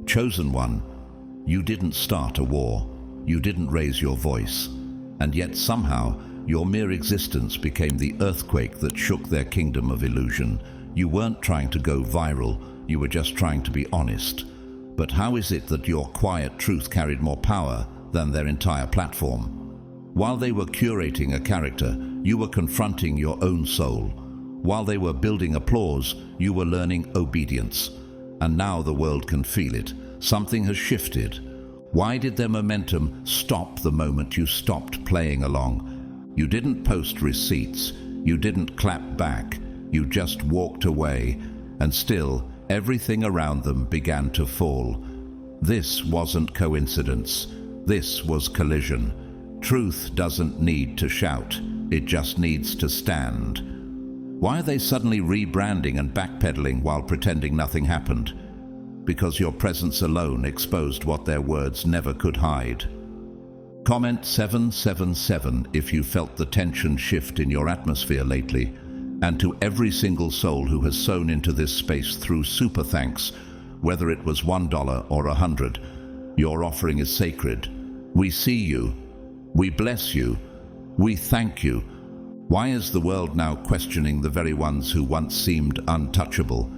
Chosen one, you didn't start a war, you didn't raise your voice, and yet somehow your mere existence became the earthquake that shook their kingdom of illusion. You weren't trying to go viral, you were just trying to be honest. But how is it that your quiet truth carried more power than their entire platform? While they were curating a character, you were confronting your own soul. While they were building applause, you were learning obedience. And now the world can feel it. Something has shifted. Why did their momentum stop the moment you stopped playing along? You didn't post receipts. You didn't clap back. You just walked away. And still, everything around them began to fall. This wasn't coincidence. This was collision. Truth doesn't need to shout. It just needs to stand. Why are they suddenly rebranding and backpedaling while pretending nothing happened? Because your presence alone exposed what their words never could hide. Comment 777 if you felt the tension shift in your atmosphere lately. And to every single soul who has sown into this space through super thanks, whether it was $1 or $100, your offering is sacred. We see you. We bless you. We thank you. Why is the world now questioning the very ones who once seemed untouchable?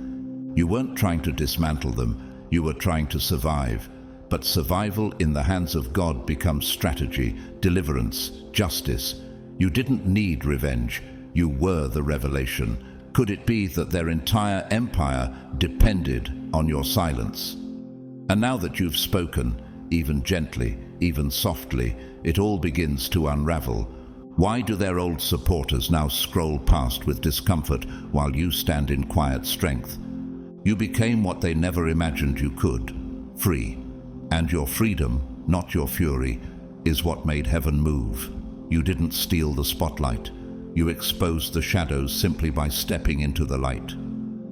You weren't trying to dismantle them, you were trying to survive. But survival in the hands of God becomes strategy, deliverance, justice. You didn't need revenge, you were the revelation. Could it be that their entire empire depended on your silence? And now that you've spoken, even gently, even softly, it all begins to unravel. Why do their old supporters now scroll past with discomfort while you stand in quiet strength? You became what they never imagined you could, free. And your freedom, not your fury, is what made heaven move. You didn't steal the spotlight. You exposed the shadows simply by stepping into the light.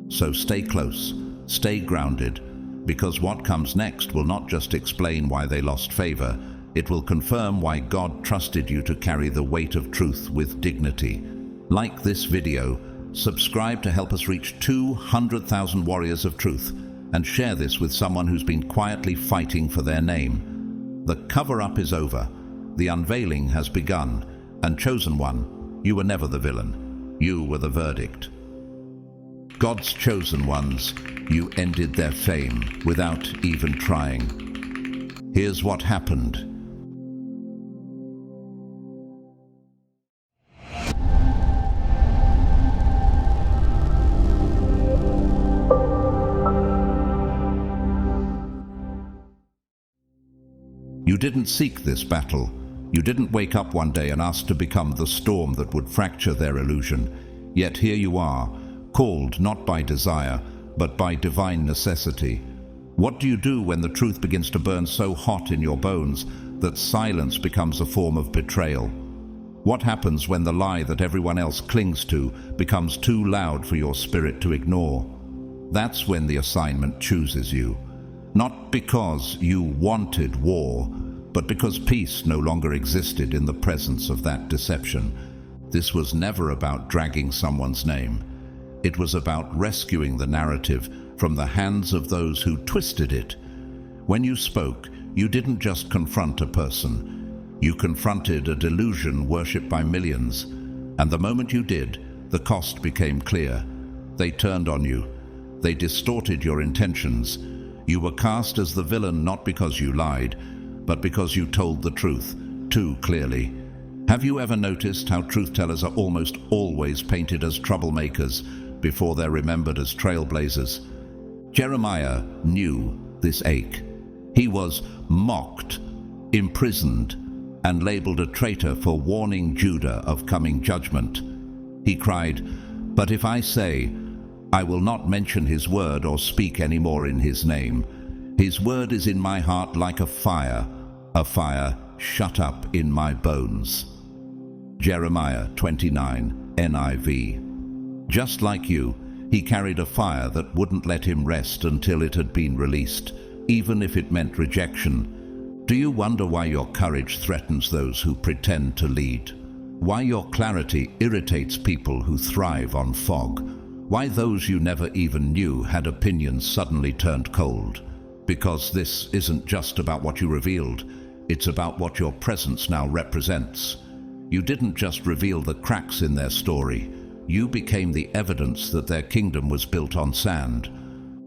So stay close, stay grounded, because what comes next will not just explain why they lost favor, it will confirm why God trusted you to carry the weight of truth with dignity. Like this video, subscribe to help us reach 200,000 warriors of truth, and share this with someone who's been quietly fighting for their name. The cover-up is over, the unveiling has begun, and chosen one, you were never the villain, you were the verdict. God's chosen ones, you ended their fame without even trying. Here's what happened. You didn't seek this battle. You didn't wake up one day and ask to become the storm that would fracture their illusion. Yet here you are, called not by desire, but by divine necessity. What do you do when the truth begins to burn so hot in your bones that silence becomes a form of betrayal? What happens when the lie that everyone else clings to becomes too loud for your spirit to ignore? That's when the assignment chooses you. Not because you wanted war, but because peace no longer existed in the presence of that deception. This was never about dragging someone's name. It was about rescuing the narrative from the hands of those who twisted it. When you spoke, you didn't just confront a person. You confronted a delusion worshipped by millions. And the moment you did, the cost became clear. They turned on you. They distorted your intentions. You were cast as the villain not because you lied, but because you told the truth too clearly. Have you ever noticed how truth-tellers are almost always painted as troublemakers before they're remembered as trailblazers? Jeremiah knew this ache. He was mocked, imprisoned, and labeled a traitor for warning Judah of coming judgment. He cried, "But if I say, I will not mention his word or speak any more in his name. His word is in my heart like a fire shut up in my bones." Jeremiah 29, NIV. Just like you, he carried a fire that wouldn't let him rest until it had been released, even if it meant rejection. Do you wonder why your courage threatens those who pretend to lead? Why your clarity irritates people who thrive on fog? Why those you never even knew had opinions suddenly turned cold? Because this isn't just about what you revealed, it's about what your presence now represents. You didn't just reveal the cracks in their story, you became the evidence that their kingdom was built on sand.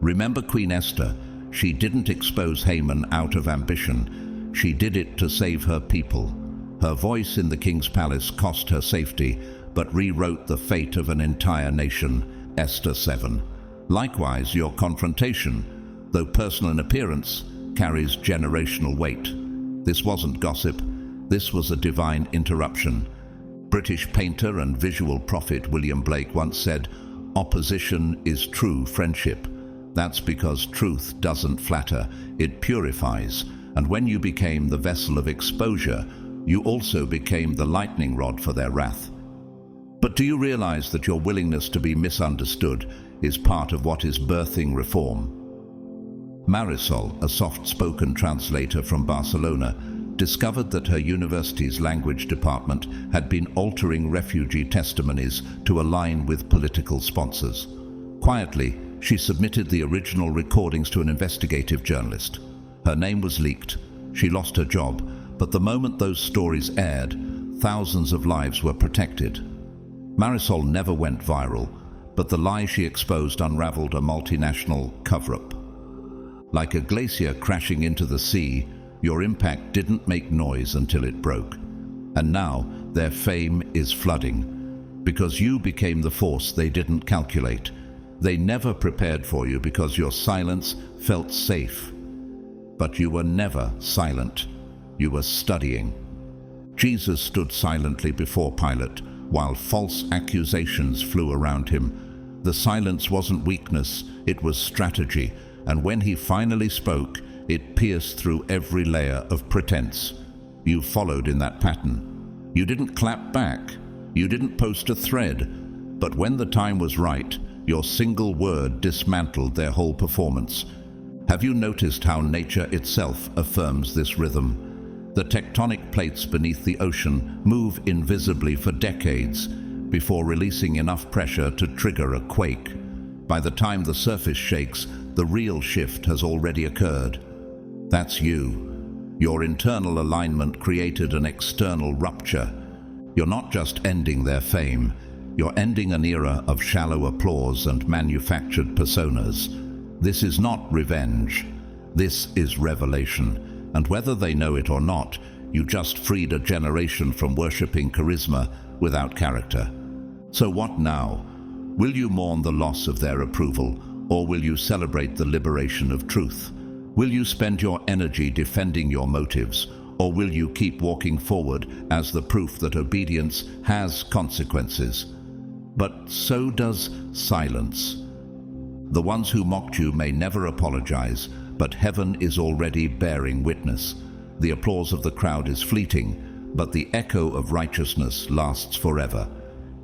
Remember Queen Esther? She didn't expose Haman out of ambition. She did it to save her people. Her voice in the king's palace cost her safety, but rewrote the fate of an entire nation. Esther 7. Likewise, your confrontation, though personal in appearance, carries generational weight. This wasn't gossip. This was a divine interruption. British painter and visual prophet William Blake once said, "Opposition is true friendship." That's because truth doesn't flatter, it purifies. And when you became the vessel of exposure, you also became the lightning rod for their wrath. But do you realize that your willingness to be misunderstood is part of what is birthing reform? Marisol, a soft-spoken translator from Barcelona, discovered that her university's language department had been altering refugee testimonies to align with political sponsors. Quietly, she submitted the original recordings to an investigative journalist. Her name was leaked. She lost her job, but the moment those stories aired, thousands of lives were protected. Marisol never went viral, but the lie she exposed unraveled a multinational cover-up. Like a glacier crashing into the sea, your impact didn't make noise until it broke. And now their fame is flooding, because you became the force they didn't calculate. They never prepared for you because your silence felt safe. But you were never silent. You were studying. Jesus stood silently before Pilate while false accusations flew around him. The silence wasn't weakness, it was strategy, and when he finally spoke, it pierced through every layer of pretense. You followed in that pattern. You didn't clap back. You didn't post a thread. But when the time was right, your single word dismantled their whole performance. Have you noticed how nature itself affirms this rhythm? The tectonic plates beneath the ocean move invisibly for decades before releasing enough pressure to trigger a quake. By the time the surface shakes, the real shift has already occurred. That's you. Your internal alignment created an external rupture. You're not just ending their fame, you're ending an era of shallow applause and manufactured personas. This is not revenge. This is revelation. And whether they know it or not, you just freed a generation from worshipping charisma without character. So what now? Will you mourn the loss of their approval, or will you celebrate the liberation of truth? Will you spend your energy defending your motives, or will you keep walking forward as the proof that obedience has consequences? But so does silence. The ones who mocked you may never apologize, but heaven is already bearing witness. The applause of the crowd is fleeting, but the echo of righteousness lasts forever.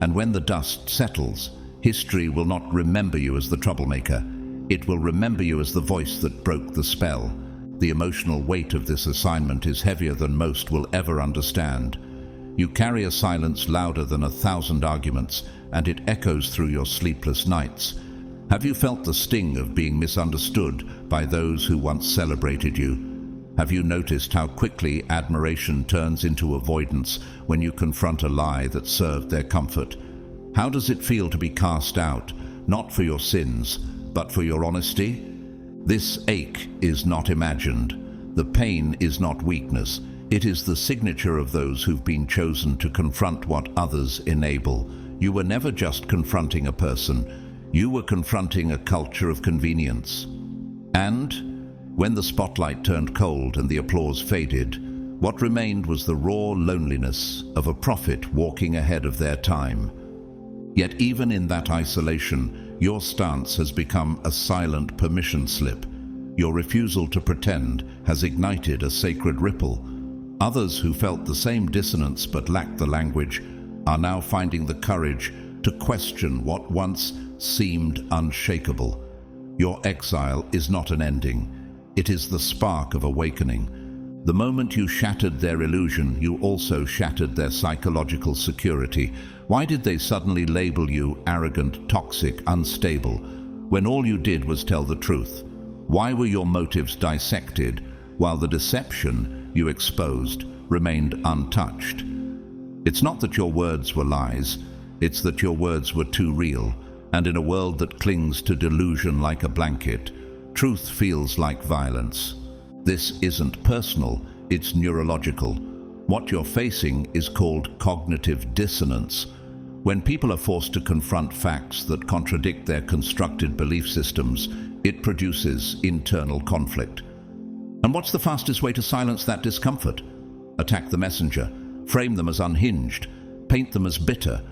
And when the dust settles, history will not remember you as the troublemaker. It will remember you as the voice that broke the spell. The emotional weight of this assignment is heavier than most will ever understand. You carry a silence louder than 1,000 arguments, and it echoes through your sleepless nights. Have you felt the sting of being misunderstood by those who once celebrated you? Have you noticed how quickly admiration turns into avoidance when you confront a lie that served their comfort? How does it feel to be cast out, not for your sins, but for your honesty? This ache is not imagined. The pain is not weakness. It is the signature of those who've been chosen to confront what others enable. You were never just confronting a person. You were confronting a culture of convenience. And when the spotlight turned cold and the applause faded, what remained was the raw loneliness of a prophet walking ahead of their time. Yet even in that isolation, your stance has become a silent permission slip. Your refusal to pretend has ignited a sacred ripple. Others who felt the same dissonance but lacked the language are now finding the courage to question what once seemed unshakable. Your exile is not an ending. It is the spark of awakening. The moment you shattered their illusion, you also shattered their psychological security. Why did they suddenly label you arrogant, toxic, unstable, when all you did was tell the truth? Why were your motives dissected while the deception you exposed remained untouched? It's not that your words were lies, it's that your words were too real, and in a world that clings to delusion like a blanket, truth feels like violence. This isn't personal, it's neurological. What you're facing is called cognitive dissonance. When people are forced to confront facts that contradict their constructed belief systems, it produces internal conflict. And what's the fastest way to silence that discomfort? Attack the messenger, frame them as unhinged, paint them as bitter,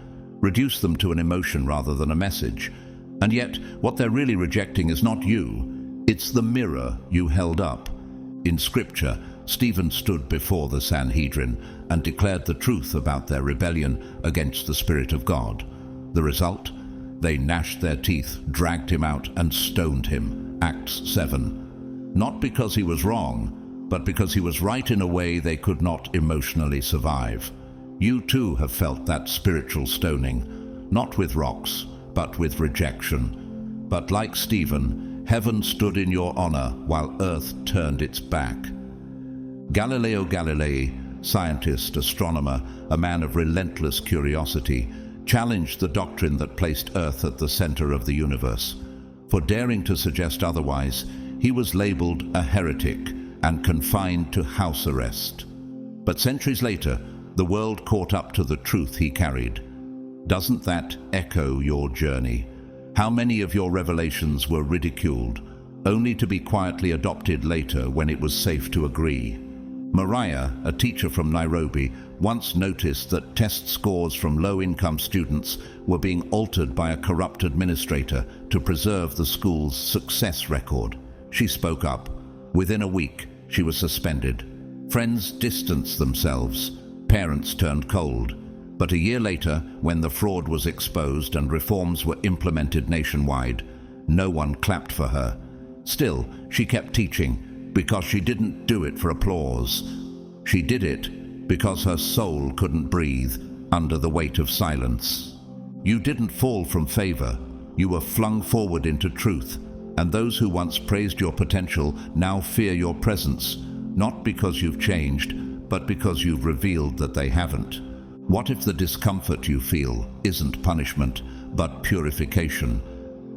reduce them to an emotion rather than a message. And yet, what they're really rejecting is not you, it's the mirror you held up. In Scripture, Stephen stood before the Sanhedrin and declared the truth about their rebellion against the Spirit of God. The result? They gnashed their teeth, dragged him out, and stoned him. Acts 7. Not because he was wrong, but because he was right in a way they could not emotionally survive. You too have felt that spiritual stoning, not with rocks, but with rejection. But like Stephen, heaven stood in your honor while earth turned its back. Galileo Galilei, scientist, astronomer, a man of relentless curiosity, challenged the doctrine that placed Earth at the center of the universe. For daring to suggest otherwise, he was labeled a heretic and confined to house arrest. But centuries later, the world caught up to the truth he carried. Doesn't that echo your journey? How many of your revelations were ridiculed, only to be quietly adopted later when it was safe to agree? Mariah, a teacher from Nairobi, once noticed that test scores from low-income students were being altered by a corrupt administrator to preserve the school's success record. She spoke up. Within a week, she was suspended. Friends distanced themselves. Parents turned cold. But a year later, when the fraud was exposed and reforms were implemented nationwide, no one clapped for her. Still, she kept teaching, because she didn't do it for applause. She did it because her soul couldn't breathe under the weight of silence. You didn't fall from favor. You were flung forward into truth, and those who once praised your potential now fear your presence, not because you've changed, but because you've revealed that they haven't. What if the discomfort you feel isn't punishment, but purification?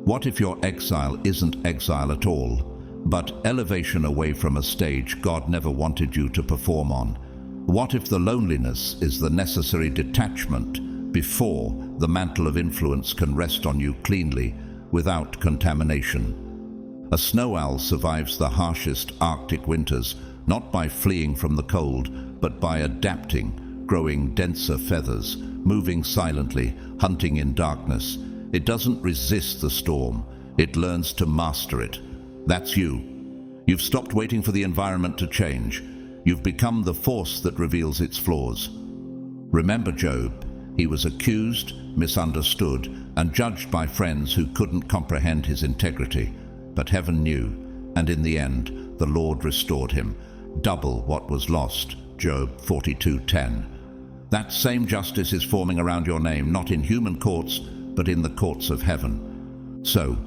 What if your exile isn't exile at all, but elevation away from a stage God never wanted you to perform on? What if the loneliness is the necessary detachment before the mantle of influence can rest on you cleanly, without contamination? A snow owl survives the harshest Arctic winters, not by fleeing from the cold, but by adapting, growing denser feathers, moving silently, hunting in darkness. It doesn't resist the storm, it learns to master it. That's you. You've stopped waiting for the environment to change. You've become the force that reveals its flaws. Remember Job. He was accused, misunderstood, and judged by friends who couldn't comprehend his integrity. But heaven knew, and in the end, the Lord restored him. Double what was lost. Job 42:10. That same justice is forming around your name, not in human courts, but in the courts of heaven. So,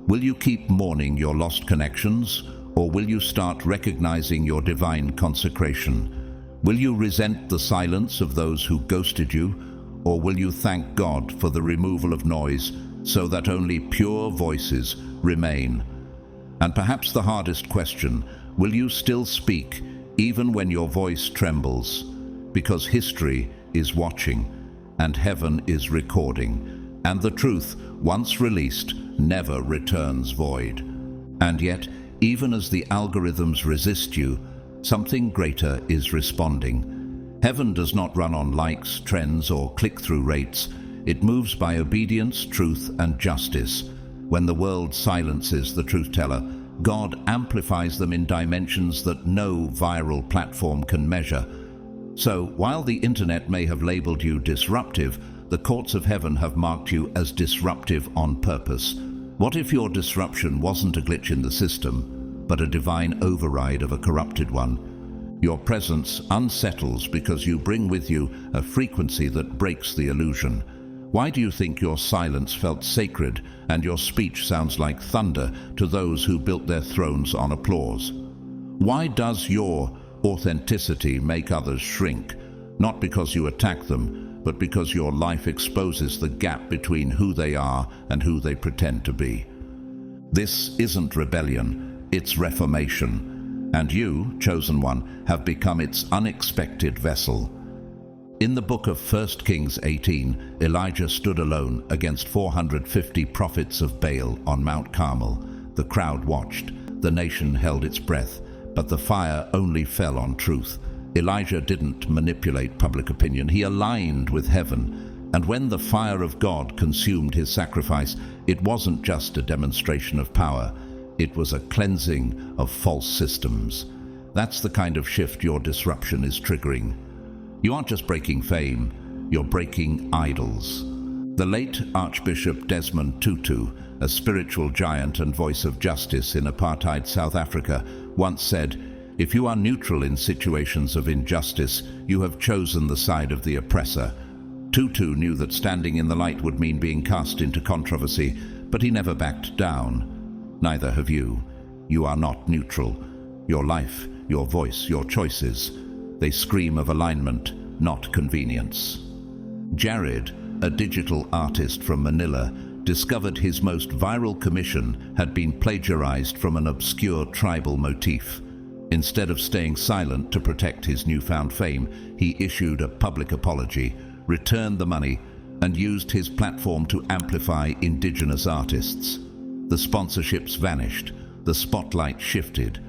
will you keep mourning your lost connections, or will you start recognizing your divine consecration? Will you resent the silence of those who ghosted you, or will you thank God for the removal of noise so that only pure voices remain? And perhaps the hardest question, will you still speak even when your voice trembles? Because history is watching, and heaven is recording, and the truth, once released, never returns void. And yet, even as the algorithms resist you, something greater is responding. Heaven does not run on likes, trends, or click-through rates. It moves by obedience, truth, and justice. When the world silences the truth-teller, God amplifies them in dimensions that no viral platform can measure. So, while the internet may have labeled you disruptive, the courts of heaven have marked you as disruptive on purpose. What if your disruption wasn't a glitch in the system, but a divine override of a corrupted one? Your presence unsettles because you bring with you a frequency that breaks the illusion. Why do you think your silence felt sacred and your speech sounds like thunder to those who built their thrones on applause? Why does your authenticity make others shrink? Not because you attack them, but because your life exposes the gap between who they are and who they pretend to be. This isn't rebellion, it's reformation. And you, chosen one, have become its unexpected vessel. In the book of 1 Kings 18, Elijah stood alone against 450 prophets of Baal on Mount Carmel. The crowd watched, the nation held its breath, but the fire only fell on truth. Elijah didn't manipulate public opinion, he aligned with heaven. And when the fire of God consumed his sacrifice, it wasn't just a demonstration of power, it was a cleansing of false systems. That's the kind of shift your disruption is triggering. You aren't just breaking fame, you're breaking idols. The late Archbishop Desmond Tutu, a spiritual giant and voice of justice in apartheid South Africa, once said, "If you are neutral in situations of injustice, you have chosen the side of the oppressor." Tutu knew that standing in the light would mean being cast into controversy, but he never backed down. Neither have you. You are not neutral. Your life, your voice, your choices, they scream of alignment, not convenience. Jared, a digital artist from Manila, discovered his most viral commission had been plagiarized from an obscure tribal motif. Instead of staying silent to protect his newfound fame, he issued a public apology, returned the money, and used his platform to amplify indigenous artists. The sponsorships vanished, the spotlight shifted.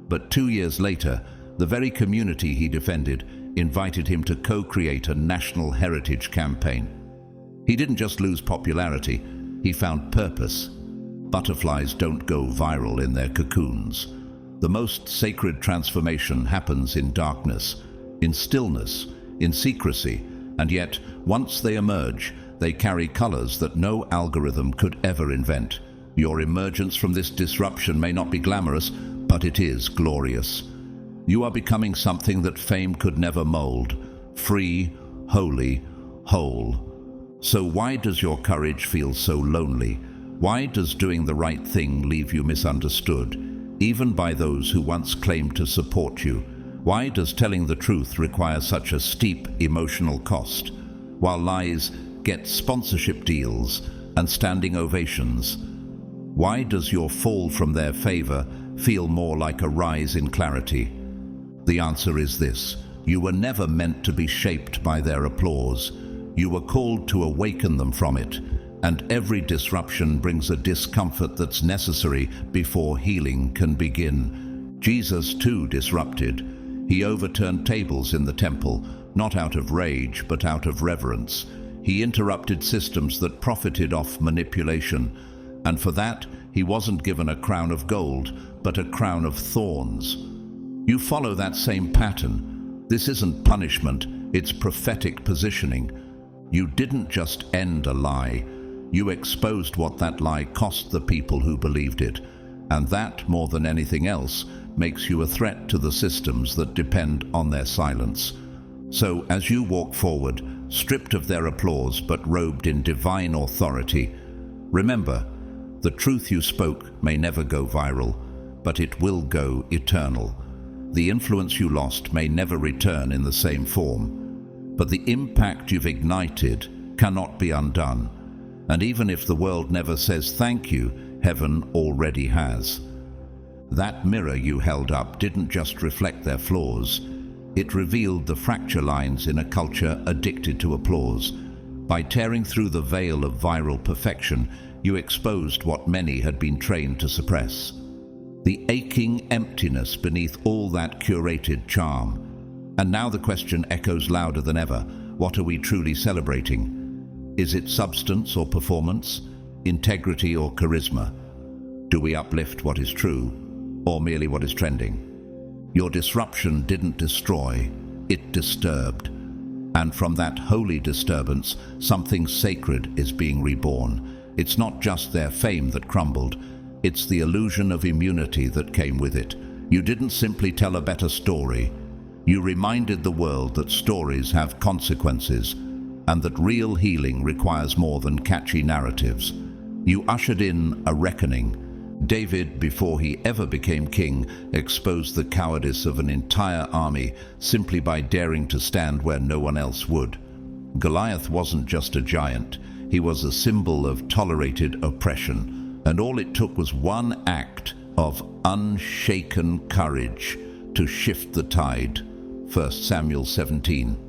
But 2 years later, the very community he defended invited him to co-create a national heritage campaign. He didn't just lose popularity, he found purpose. Butterflies don't go viral in their cocoons. The most sacred transformation happens in darkness, in stillness, in secrecy, and yet, once they emerge, they carry colors that no algorithm could ever invent. Your emergence from this disruption may not be glamorous, but it is glorious. You are becoming something that fame could never mold, free, holy, whole. So why does your courage feel so lonely? Why does doing the right thing leave you misunderstood, even by those who once claimed to support you? Why does telling the truth require such a steep emotional cost, while lies get sponsorship deals and standing ovations? Why does your fall from their favor feel more like a rise in clarity? The answer is this: you were never meant to be shaped by their applause. You were called to awaken them from it, and every disruption brings a discomfort that's necessary before healing can begin. Jesus too disrupted. He overturned tables in the temple, not out of rage, but out of reverence. He interrupted systems that profited off manipulation, and for that, he wasn't given a crown of gold, but a crown of thorns. You follow that same pattern. This isn't punishment, it's prophetic positioning. You didn't just end a lie, you exposed what that lie cost the people who believed it, and that, more than anything else, makes you a threat to the systems that depend on their silence. So, as you walk forward, stripped of their applause but robed in divine authority, remember, the truth you spoke may never go viral, but it will go eternal. The influence you lost may never return in the same form, but the impact you've ignited cannot be undone. And even if the world never says thank you, heaven already has. That mirror you held up didn't just reflect their flaws, it revealed the fracture lines in a culture addicted to applause. By tearing through the veil of viral perfection, you exposed what many had been trained to suppress. The aching emptiness beneath all that curated charm. And now the question echoes louder than ever: what are we truly celebrating? Is it substance or performance? Integrity or charisma? Do we uplift what is true, or merely what is trending? Your disruption didn't destroy, it disturbed. And from that holy disturbance, something sacred is being reborn. It's not just their fame that crumbled, it's the illusion of immunity that came with it. You didn't simply tell a better story. You reminded the world that stories have consequences, and that real healing requires more than catchy narratives. You ushered in a reckoning. David, before he ever became king, exposed the cowardice of an entire army simply by daring to stand where no one else would. Goliath wasn't just a giant, he was a symbol of tolerated oppression, and all it took was one act of unshaken courage to shift the tide. 1 Samuel 17.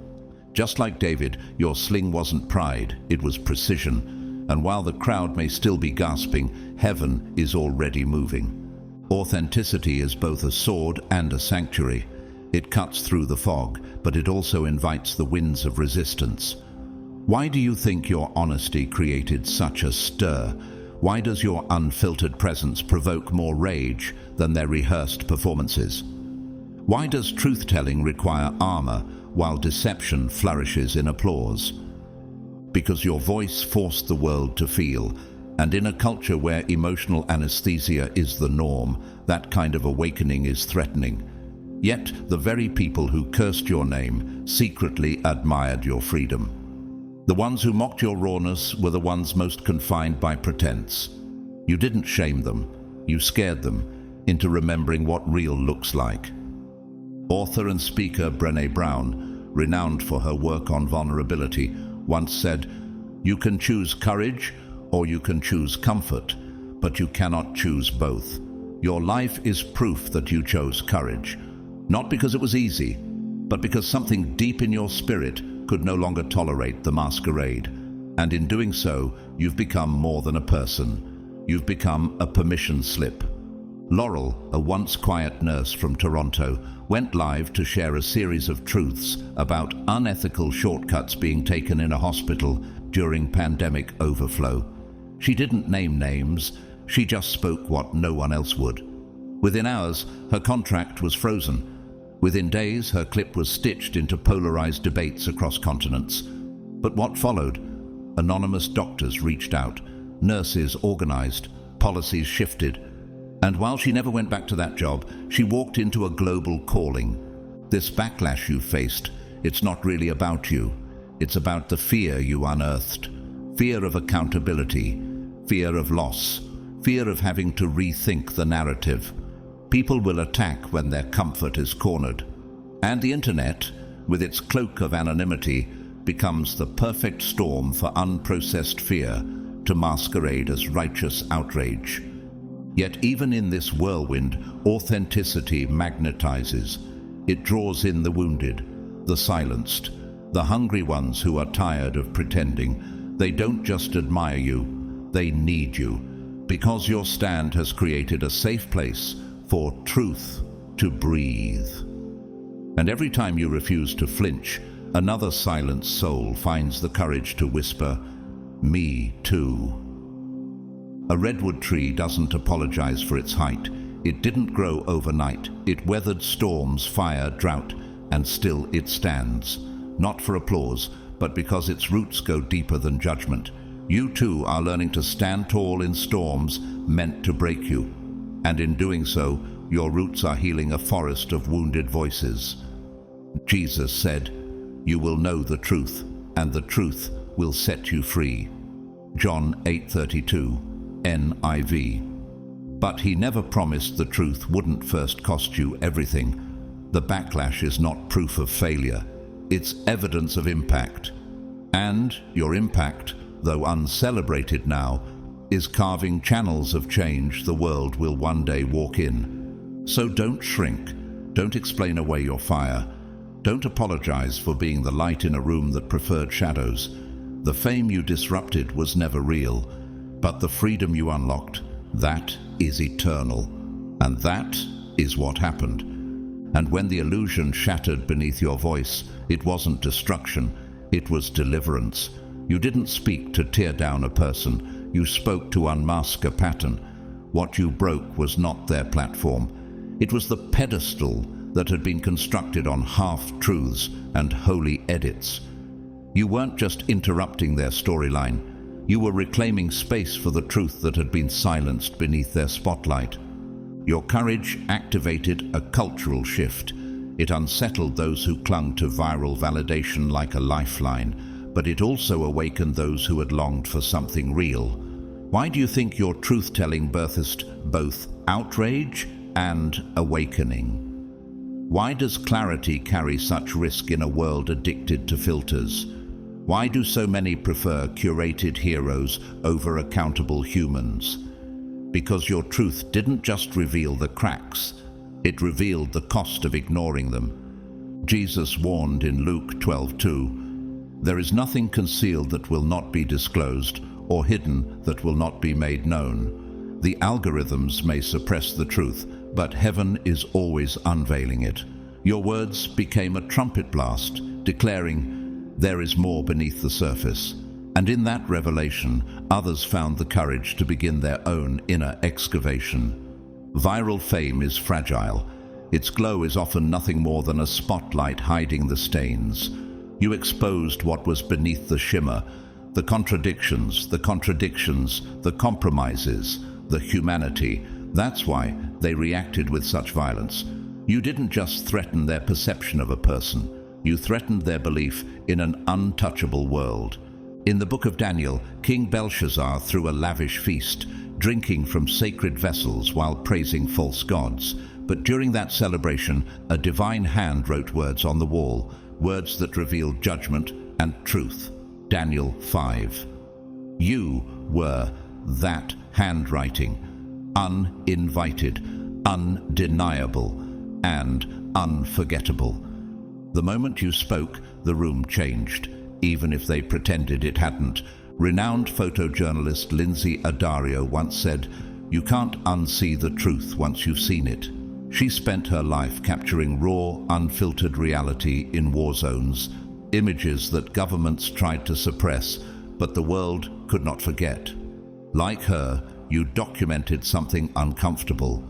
Just like David, your sling wasn't pride, it was precision. And while the crowd may still be gasping, heaven is already moving. Authenticity is both a sword and a sanctuary. It cuts through the fog, but it also invites the winds of resistance. Why do you think your honesty created such a stir? Why does your unfiltered presence provoke more rage than their rehearsed performances? Why does truth-telling require armor while deception flourishes in applause? Because your voice forced the world to feel, and in a culture where emotional anesthesia is the norm, that kind of awakening is threatening. Yet the very people who cursed your name secretly admired your freedom. The ones who mocked your rawness were the ones most confined by pretense. You didn't shame them, you scared them into remembering what real looks like. Author and speaker Brené Brown, renowned for her work on vulnerability, once said, "You can choose courage or you can choose comfort, but you cannot choose both." Your life is proof that you chose courage, not because it was easy, but because something deep in your spirit could no longer tolerate the masquerade. And in doing so, you've become more than a person. You've become a permission slip. Laurel, a once quiet nurse from Toronto, went live to share a series of truths about unethical shortcuts being taken in a hospital during pandemic overflow. She didn't name names, she just spoke what no one else would. Within hours, her contract was frozen. Within days, her clip was stitched into polarized debates across continents. But what followed? Anonymous doctors reached out, nurses organized, policies shifted. And while she never went back to that job, she walked into a global calling. This backlash you faced, it's not really about you. It's about the fear you unearthed. Fear of accountability, fear of loss, fear of having to rethink the narrative. People will attack when their comfort is cornered. And the internet, with its cloak of anonymity, becomes the perfect storm for unprocessed fear to masquerade as righteous outrage. Yet even in this whirlwind, authenticity magnetizes. It draws in the wounded, the silenced, the hungry ones who are tired of pretending. They don't just admire you, they need you, because your stand has created a safe place for truth to breathe. And every time you refuse to flinch, another silenced soul finds the courage to whisper, "Me too." A redwood tree doesn't apologize for its height. It didn't grow overnight. It weathered storms, fire, drought, and still it stands. Not for applause, but because its roots go deeper than judgment. You too are learning to stand tall in storms meant to break you. And in doing so, your roots are healing a forest of wounded voices. Jesus said, "You will know the truth, and the truth will set you free." John 8:32. NIV. But he never promised the truth wouldn't first cost you everything. The backlash is not proof of failure, it's evidence of impact. And your impact, though uncelebrated now, is carving channels of change the world will one day walk in. So don't shrink, don't explain away your fire, don't apologize for being the light in a room that preferred shadows. The fame you disrupted was never real. But the freedom you unlocked, that is eternal. And that is what happened. And when the illusion shattered beneath your voice, it wasn't destruction, it was deliverance. You didn't speak to tear down a person, you spoke to unmask a pattern. What you broke was not their platform. It was the pedestal that had been constructed on half-truths and holy edits. You weren't just interrupting their storyline, you were reclaiming space for the truth that had been silenced beneath their spotlight. Your courage activated a cultural shift. It unsettled those who clung to viral validation like a lifeline, but it also awakened those who had longed for something real. Why do you think your truth-telling birthed both outrage and awakening? Why does clarity carry such risk in a world addicted to filters? Why do so many prefer curated heroes over accountable humans? Because your truth didn't just reveal the cracks, it revealed the cost of ignoring them. Jesus warned in Luke 12:2, "There is nothing concealed that will not be disclosed, or hidden that will not be made known." The algorithms may suppress the truth, but heaven is always unveiling it. Your words became a trumpet blast, declaring, "There is more beneath the surface." And in that revelation, others found the courage to begin their own inner excavation. Viral fame is fragile. Its glow is often nothing more than a spotlight hiding the stains. You exposed what was beneath the shimmer, the contradictions, the compromises, the humanity. That's why they reacted with such violence. You didn't just threaten their perception of a person, you threatened their belief in an untouchable world. In the book of Daniel, King Belshazzar threw a lavish feast, drinking from sacred vessels while praising false gods. But during that celebration, a divine hand wrote words on the wall, words that revealed judgment and truth. Daniel 5. You were that handwriting, uninvited, undeniable, and unforgettable. The moment you spoke, the room changed, even if they pretended it hadn't. Renowned photojournalist Lindsay Addario once said, "You can't unsee the truth once you've seen it." She spent her life capturing raw, unfiltered reality in war zones, images that governments tried to suppress, but the world could not forget. Like her, you documented something uncomfortable.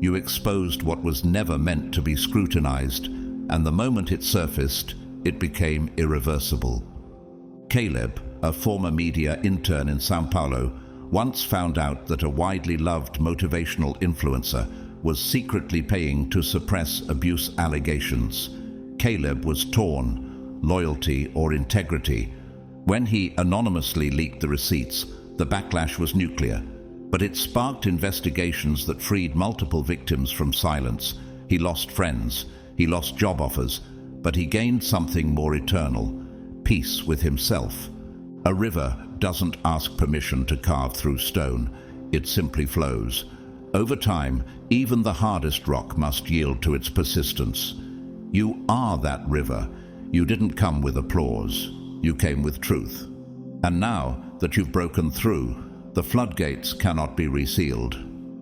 You exposed what was never meant to be scrutinized, and the moment it surfaced, it became irreversible. Caleb, a former media intern in São Paulo, once found out that a widely loved motivational influencer was secretly paying to suppress abuse allegations. Caleb was torn, loyalty or integrity. When he anonymously leaked the receipts, the backlash was nuclear, but it sparked investigations that freed multiple victims from silence. He lost friends, he lost job offers, but he gained something more eternal: peace with himself. A river doesn't ask permission to carve through stone, it simply flows. Over time, even the hardest rock must yield to its persistence. You are that river. You didn't come with applause, you came with truth. And now that you've broken through, the floodgates cannot be resealed.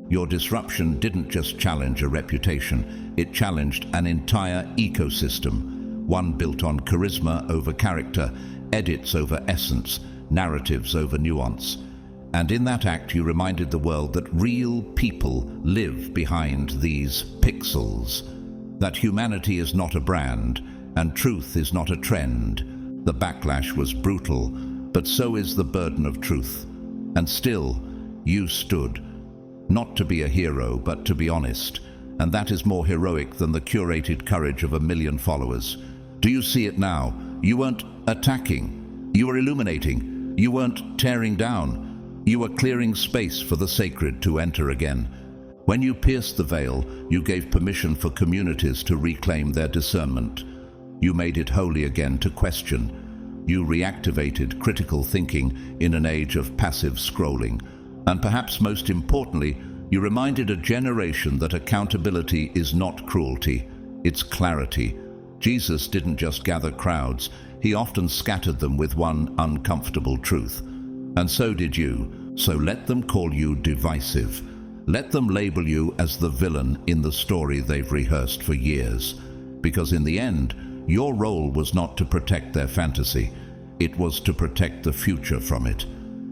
Your disruption didn't just challenge a reputation, it challenged an entire ecosystem, one built on charisma over character, edits over essence, narratives over nuance. And in that act you reminded the world that real people live behind these pixels, that humanity is not a brand, and truth is not a trend. The backlash was brutal, but so is the burden of truth. And still, you stood, not to be a hero, but to be honest. And that is more heroic than the curated courage of 1 million followers. Do you see it now? You weren't attacking, you were illuminating. You weren't tearing down, you were clearing space for the sacred to enter again. When you pierced the veil, you gave permission for communities to reclaim their discernment. You made it holy again to question. You reactivated critical thinking in an age of passive scrolling. And perhaps most importantly, you reminded a generation that accountability is not cruelty, it's clarity. Jesus didn't just gather crowds, he often scattered them with one uncomfortable truth. And so did you. So let them call you divisive. Let them label you as the villain in the story they've rehearsed for years. Because in the end, your role was not to protect their fantasy, it was to protect the future from it.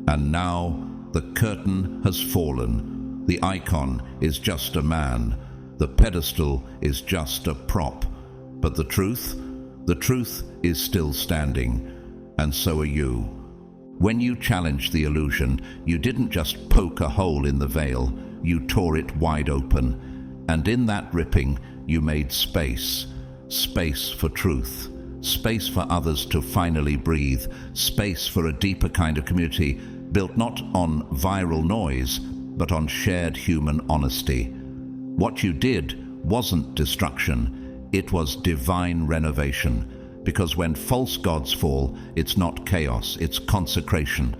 And now, the curtain has fallen. The icon is just a man. The pedestal is just a prop. But the truth is still standing. And so are you. When you challenged the illusion, you didn't just poke a hole in the veil, you tore it wide open. And in that ripping, you made space. Space for truth. space for others to finally breathe, space for a deeper kind of community built not on viral noise, but on shared human honesty. What you did wasn't destruction, it was divine renovation. Because when false gods fall, it's not chaos, it's consecration.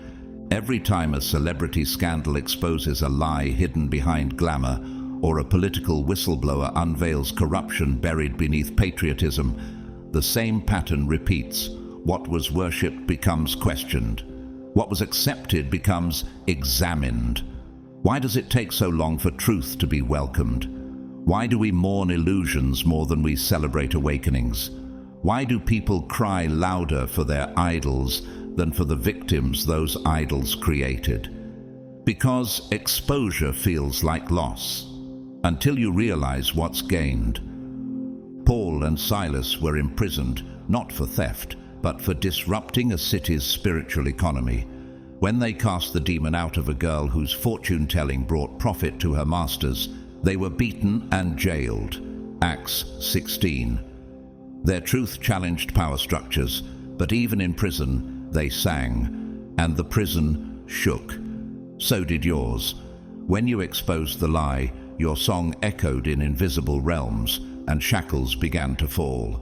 Every time a celebrity scandal exposes a lie hidden behind glamour, or a political whistleblower unveils corruption buried beneath patriotism, the same pattern repeats. What was worshipped becomes questioned. What was accepted becomes examined. Why does it take so long for truth to be welcomed? Why do we mourn illusions more than we celebrate awakenings? Why do people cry louder for their idols than for the victims those idols created? Because exposure feels like loss, until you realize what's gained. Paul and Silas were imprisoned, not for theft, but for disrupting a city's spiritual economy. When they cast the demon out of a girl whose fortune-telling brought profit to her masters, they were beaten and jailed. Acts 16. Their truth challenged power structures, but even in prison, they sang, and the prison shook. So did yours. When you exposed the lie, your song echoed in invisible realms, and shackles began to fall.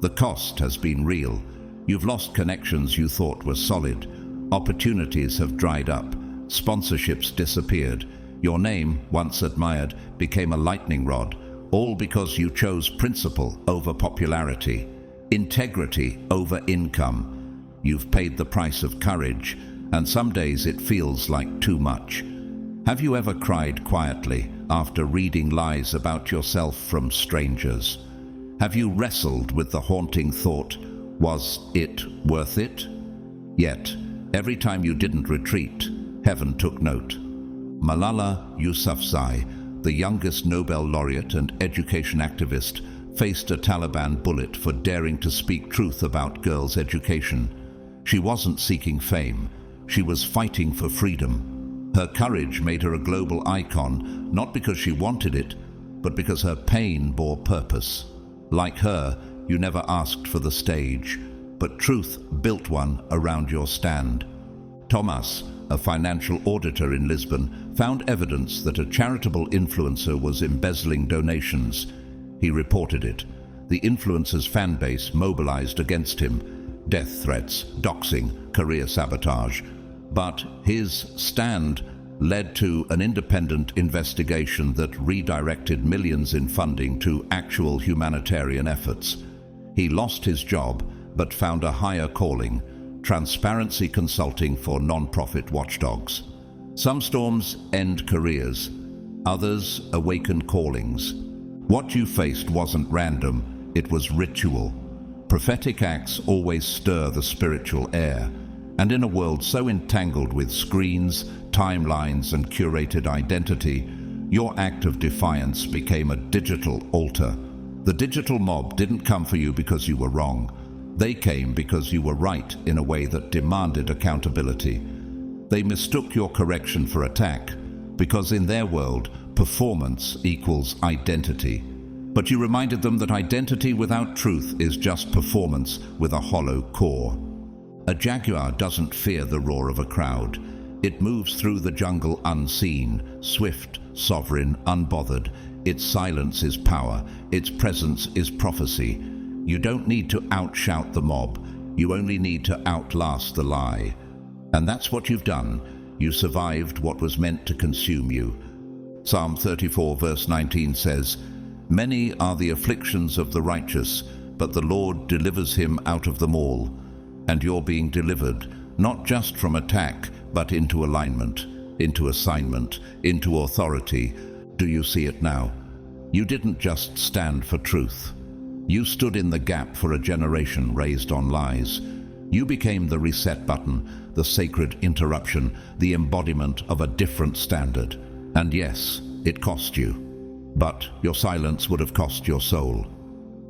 The cost has been real. You've lost connections you thought were solid. Opportunities have dried up. Sponsorships disappeared. Your name, once admired, became a lightning rod, all because you chose principle over popularity, integrity over income. You've paid the price of courage, and some days it feels like too much. Have you ever cried quietly after reading lies about yourself from strangers? Have you wrestled with the haunting thought, was it worth it? Yet, every time you didn't retreat, heaven took note. Malala Yousafzai, the youngest Nobel laureate and education activist, faced a Taliban bullet for daring to speak truth about girls' education. She wasn't seeking fame. She was fighting for freedom. Her courage made her a global icon, not because she wanted it, but because her pain bore purpose. Like her, you never asked for the stage, but truth built one around your stand. Thomas, a financial auditor in Lisbon, found evidence that a charitable influencer was embezzling donations. He reported it. The influencer's fan base mobilized against him. Death threats, doxing, career sabotage. But his stand led to an independent investigation that redirected millions in funding to actual humanitarian efforts. He lost his job, but found a higher calling: transparency consulting for non-profit watchdogs. Some storms end careers, others awaken callings. What you faced wasn't random, it was ritual. Prophetic acts always stir the spiritual air, and in a world so entangled with screens, timelines, and curated identity, your act of defiance became a digital altar. The digital mob didn't come for you because you were wrong. They came because you were right in a way that demanded accountability. They mistook your correction for attack, because in their world, performance equals identity. But you reminded them that identity without truth is just performance with a hollow core. A jaguar doesn't fear the roar of a crowd. It moves through the jungle unseen, swift, sovereign, unbothered. Its silence is power. Its presence is prophecy. You don't need to outshout the mob. You only need to outlast the lie. And that's what you've done. You survived what was meant to consume you. Psalm 34 verse 19 says, "Many are the afflictions of the righteous, but the Lord delivers him out of them all." And you're being delivered, not just from attack, but into alignment, into assignment, into authority. Do you see it now? You didn't just stand for truth. You stood in the gap for a generation raised on lies. You became the reset button, the sacred interruption, the embodiment of a different standard. And yes, it cost you. But your silence would have cost your soul.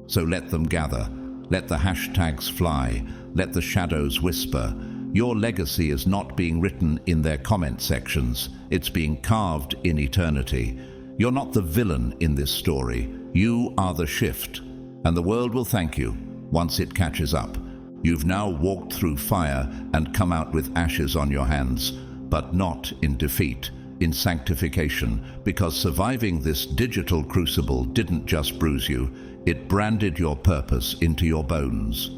So let them gather. Let the hashtags fly. Let the shadows whisper. Your legacy is not being written in their comment sections. It's being carved in eternity. You're not the villain in this story. You are the shift. And the world will thank you. once it catches up. You've now walked through fire and come out with ashes on your hands, but not in defeat, in sanctification, because surviving this digital crucible didn't just bruise you, it branded your purpose into your bones.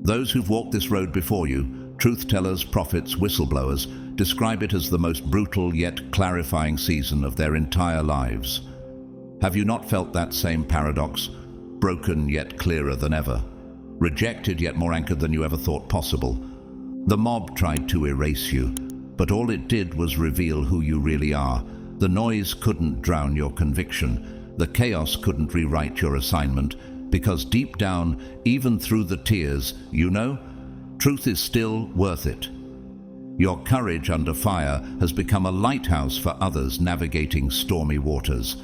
Those who've walked this road before you, truth-tellers, prophets, whistleblowers, describe it as the most brutal yet clarifying season of their entire lives. Have you not felt that same paradox? Broken yet clearer than ever. Rejected yet more anchored than you ever thought possible. The mob tried to erase you, but all it did was reveal who you really are. The noise couldn't drown your conviction. The chaos couldn't rewrite your assignment, because deep down, even through the tears, you know, truth is still worth it. Your courage under fire has become a lighthouse for others navigating stormy waters.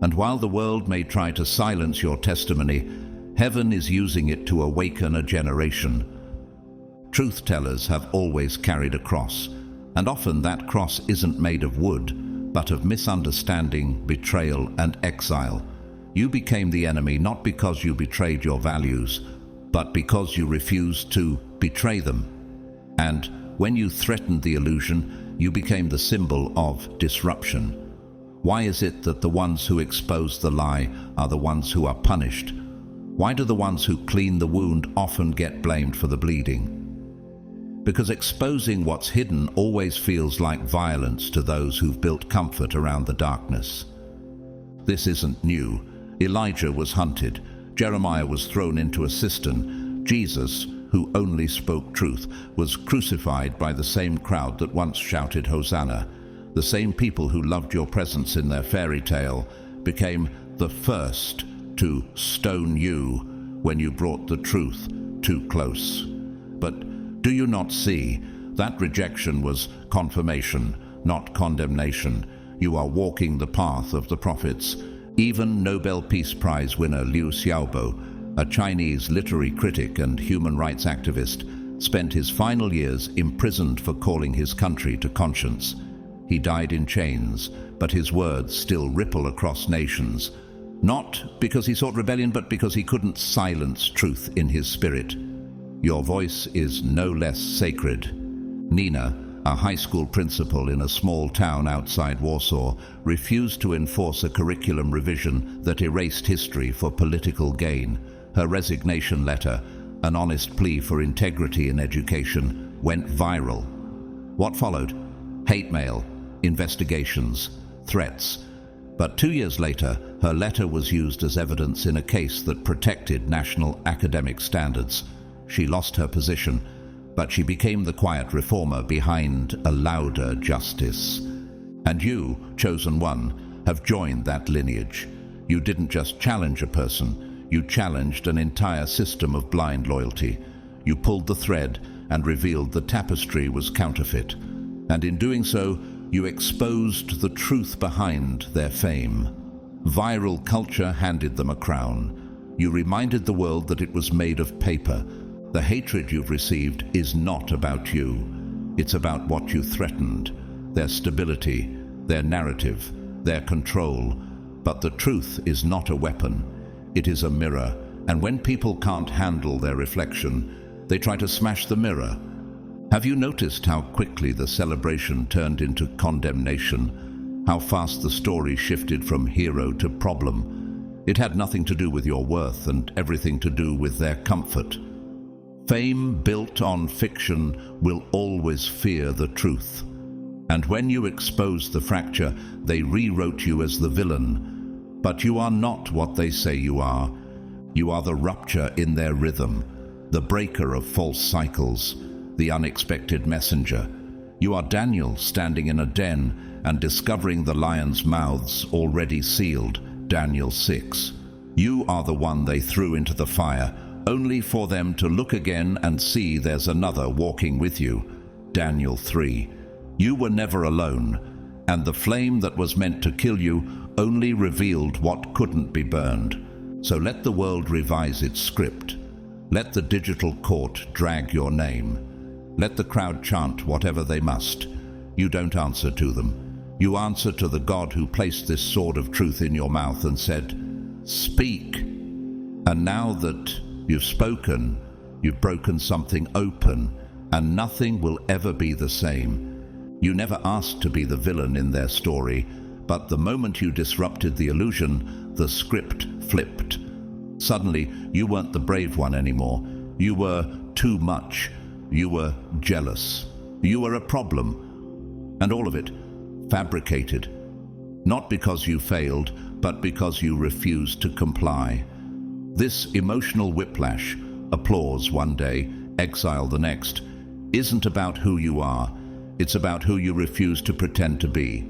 And while the world may try to silence your testimony, heaven is using it to awaken a generation. Truth-tellers have always carried a cross, and often that cross isn't made of wood, but of misunderstanding, betrayal, and exile. You became the enemy not because you betrayed your values, but because you refused to betray them. And when you threatened the illusion, you became the symbol of disruption. Why is it that the ones who expose the lie are the ones who are punished? Why do the ones who clean the wound often get blamed for the bleeding? Because exposing what's hidden always feels like violence to those who've built comfort around the darkness. This isn't new. Elijah was hunted. Jeremiah was thrown into a cistern. Jesus, who only spoke truth, was crucified by the same crowd that once shouted Hosanna. The same people who loved your presence in their fairy tale became the first to stone you when you brought the truth too close. But do you not see? That rejection was confirmation, not condemnation. You are walking the path of the prophets. Even Nobel Peace Prize winner Liu Xiaobo, a Chinese literary critic and human rights activist, spent his final years imprisoned for calling his country to conscience. He died in chains, but his words still ripple across nations. Not because he sought rebellion, but because he couldn't silence truth in his spirit. Your voice is no less sacred. Nina, a high school principal in a small town outside Warsaw, refused to enforce a curriculum revision that erased history for political gain. Her resignation letter, an honest plea for integrity in education, went viral. What followed? Hate mail, investigations, threats. But 2 years later, her letter was used as evidence in a case that protected national academic standards. She lost her position, but she became the quiet reformer behind a louder justice. And you, chosen one, have joined that lineage. You didn't just challenge a person, you challenged an entire system of blind loyalty. You pulled the thread and revealed the tapestry was counterfeit. And in doing so, you exposed the truth behind their fame. Viral culture handed them a crown. You reminded the world that it was made of paper. The hatred you've received is not about you. It's about what you threatened, their stability, their narrative, their control. But the truth is not a weapon. It is a mirror. And when people can't handle their reflection, they try to smash the mirror. Have you noticed how quickly the celebration turned into condemnation? How fast the story shifted from hero to problem? It had nothing to do with your worth and everything to do with their comfort. Fame built on fiction will always fear the truth. And when you exposed the fracture, they rewrote you as the villain. But you are not what they say you are. You are the rupture in their rhythm, the breaker of false cycles, the unexpected messenger. You are Daniel standing in a den and discovering the lions' mouths already sealed, Daniel 6. You are the one they threw into the fire, only for them to look again and see there's another walking with you, Daniel 3. You were never alone, and the flame that was meant to kill you only revealed what couldn't be burned. So let the world revise its script. Let the digital court drag your name. Let the crowd chant whatever they must. You don't answer to them. You answer to the God who placed this sword of truth in your mouth and said, "Speak." And now that You've spoken, you've broken something open, and nothing will ever be the same. You never asked to be the villain in their story, but the moment you disrupted the illusion, the script flipped. Suddenly, you weren't the brave one anymore. You were too much. You were jealous. You were a problem. And all of it fabricated. Not because you failed, but because you refused to comply. This emotional whiplash, applause one day, exile the next, isn't about who you are. It's about who you refuse to pretend to be.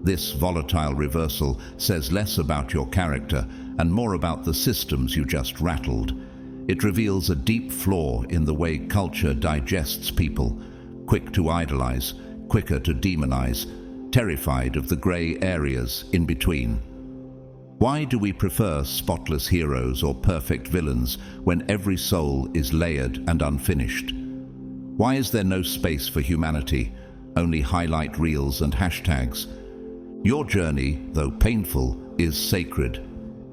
This volatile reversal says less about your character and more about the systems you just rattled. It reveals a deep flaw in the way culture digests people, quick to idolize, quicker to demonize, terrified of the gray areas in between. Why do we prefer spotless heroes or perfect villains when every soul is layered and unfinished? Why is there no space for humanity, only highlight reels and hashtags? Your journey, though painful, is sacred.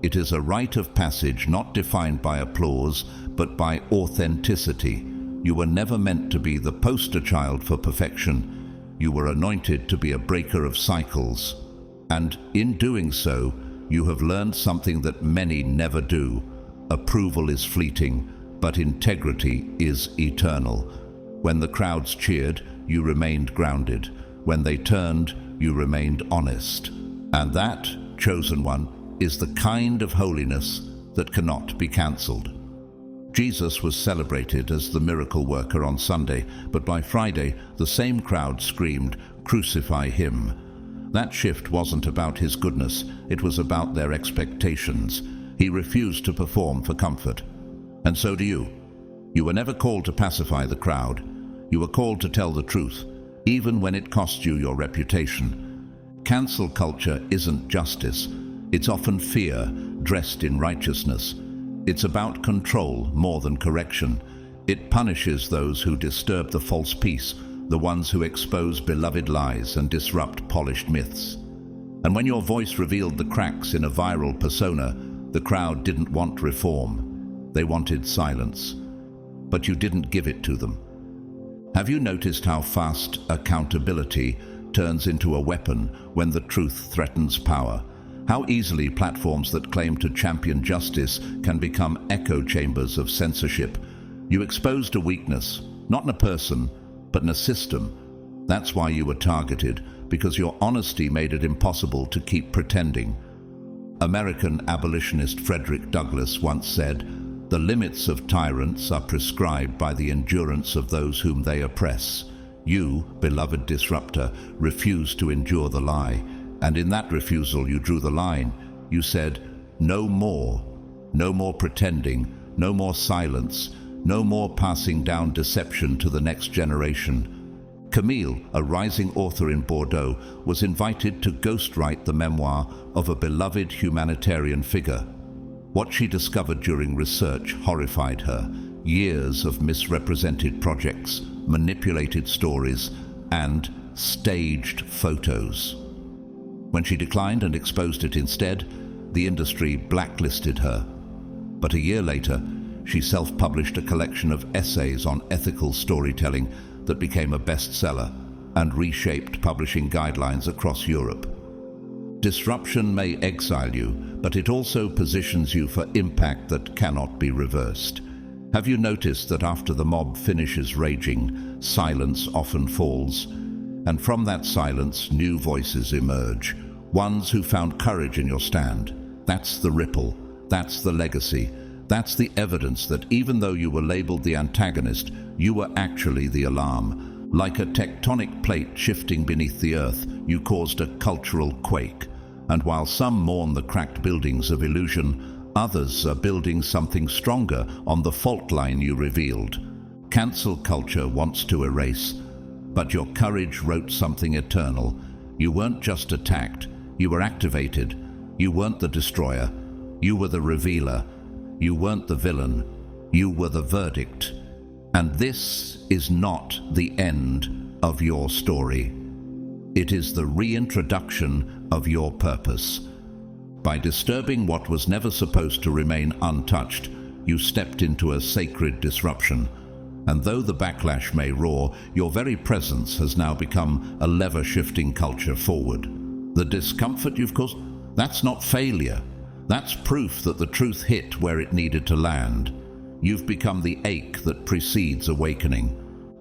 It is a rite of passage not defined by applause, but by authenticity. You were never meant to be the poster child for perfection. You were anointed to be a breaker of cycles. And in doing so, you have learned something that many never do. Approval is fleeting, but integrity is eternal. When the crowds cheered, you remained grounded. When they turned, you remained honest. And that, chosen one, is the kind of holiness that cannot be cancelled. Jesus was celebrated as the miracle worker on Sunday, but by Friday, the same crowd screamed, "Crucify him." That shift wasn't about his goodness, it was about their expectations. He refused to perform for comfort. And so do you. You were never called to pacify the crowd. You were called to tell the truth, even when it cost you your reputation. Cancel culture isn't justice. It's often fear dressed in righteousness. It's about control more than correction. It punishes those who disturb the false peace, the ones who expose beloved lies and disrupt polished myths. And when your voice revealed the cracks in a viral persona, the crowd didn't want reform. They wanted silence. But you didn't give it to them. Have you noticed how fast accountability turns into a weapon when the truth threatens power? How easily platforms that claim to champion justice can become echo chambers of censorship. You exposed a weakness, not in a person, but in a system. That's why you were targeted, because your honesty made it impossible to keep pretending. American abolitionist Frederick Douglass once said, "The limits of tyrants are prescribed by the endurance of those whom they oppress." You, beloved disruptor, refused to endure the lie. And in that refusal you drew the line. You said, "No more. No more pretending. No more silence. No more passing down deception to the next generation." Camille, a rising author in Bordeaux, was invited to ghostwrite the memoir of a beloved humanitarian figure. What she discovered during research horrified her. Years of misrepresented projects, manipulated stories, and staged photos. When she declined and exposed it instead, the industry blacklisted her. But a year later, she self-published a collection of essays on ethical storytelling that became a bestseller and reshaped publishing guidelines across Europe. Disruption may exile you, but it also positions you for impact that cannot be reversed. Have you noticed that after the mob finishes raging, silence often falls? And from that silence, new voices emerge, ones who found courage in your stand. That's the ripple, that's the legacy, that's the evidence that even though you were labeled the antagonist, you were actually the alarm. Like a tectonic plate shifting beneath the earth, you caused a cultural quake. And while some mourn the cracked buildings of illusion, others are building something stronger on the fault line you revealed. Cancel culture wants to erase, but your courage wrote something eternal. You weren't just attacked, you were activated. You weren't the destroyer, you were the revealer. You weren't the villain, you were the verdict. And this is not the end of your story. It is the reintroduction of your purpose. By disturbing what was never supposed to remain untouched, You stepped into a sacred disruption. And though the backlash may roar, your very presence has now become a lever shifting culture forward. The discomfort you've caused, that's not failure. That's proof that the truth hit where it needed to land. You've become the ache that precedes awakening.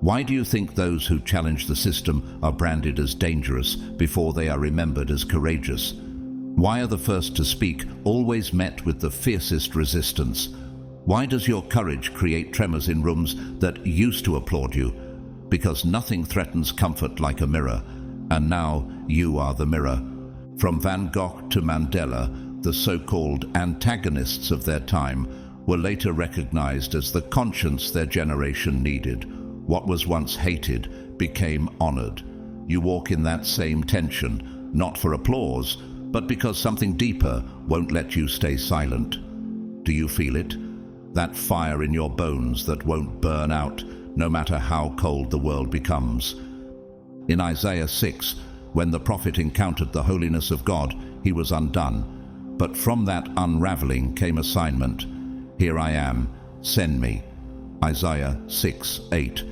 Why do you think those who challenge the system are branded as dangerous before they are remembered as courageous? Why are the first to speak always met with the fiercest resistance? Why does your courage create tremors in rooms that used to applaud you? Because nothing threatens comfort like a mirror, and now you are the mirror. From Van Gogh to Mandela, the so-called antagonists of their time were later recognized as the conscience their generation needed. What was once hated became honored. You walk in that same tension, not for applause, but because something deeper won't let you stay silent. Do you feel it? That fire in your bones that won't burn out, no matter how cold the world becomes. In Isaiah 6, when the prophet encountered the holiness of God, he was undone. But from that unraveling came assignment. Here I am, send me. Isaiah 6:8.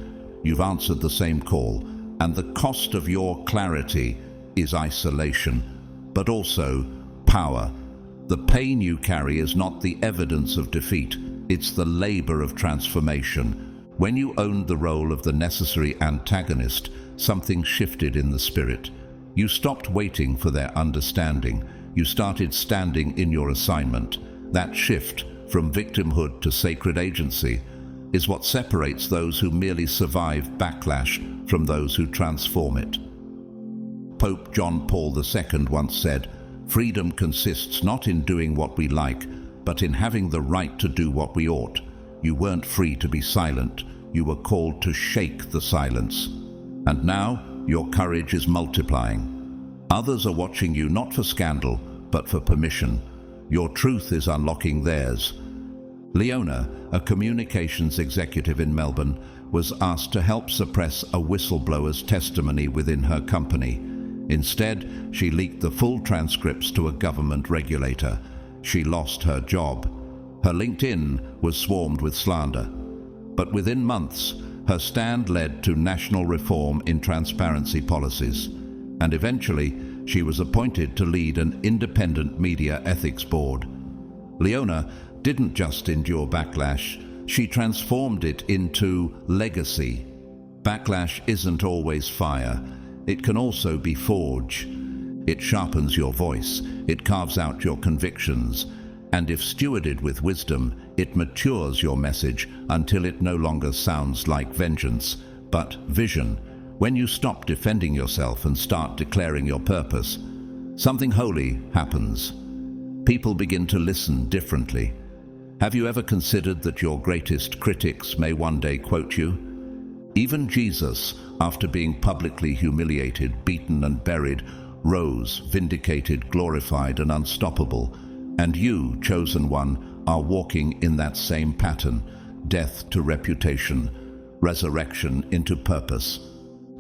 You've answered the same call, and the cost of your clarity is isolation, but also power. The pain you carry is not the evidence of defeat, it's the labor of transformation. When you owned the role of the necessary antagonist, something shifted in the spirit. You stopped waiting for their understanding. You started standing in your assignment. That shift from victimhood to sacred agency is what separates those who merely survive backlash from those who transform it. Pope John Paul II once said, "Freedom consists not in doing what we like, but in having the right to do what we ought." You weren't free to be silent. You were called to shake the silence. And now, your courage is multiplying. Others are watching you not for scandal, but for permission. Your truth is unlocking theirs. Leona, a communications executive in Melbourne, was asked to help suppress a whistleblower's testimony within her company. Instead, she leaked the full transcripts to a government regulator. She lost her job. Her LinkedIn was swarmed with slander. But within months, her stand led to national reform in transparency policies. And eventually, she was appointed to lead an independent media ethics board. Leona didn't just endure backlash, she transformed it into legacy. Backlash isn't always fire. It can also be forge. It sharpens your voice, it carves out your convictions, and if stewarded with wisdom, it matures your message until it no longer sounds like vengeance, but vision. When you stop defending yourself and start declaring your purpose, something holy happens. People begin to listen differently. Have you ever considered that your greatest critics may one day quote you? Even Jesus, after being publicly humiliated, beaten and buried, rose, vindicated, glorified and unstoppable. And you, chosen one, are walking in that same pattern, death to reputation, resurrection into purpose.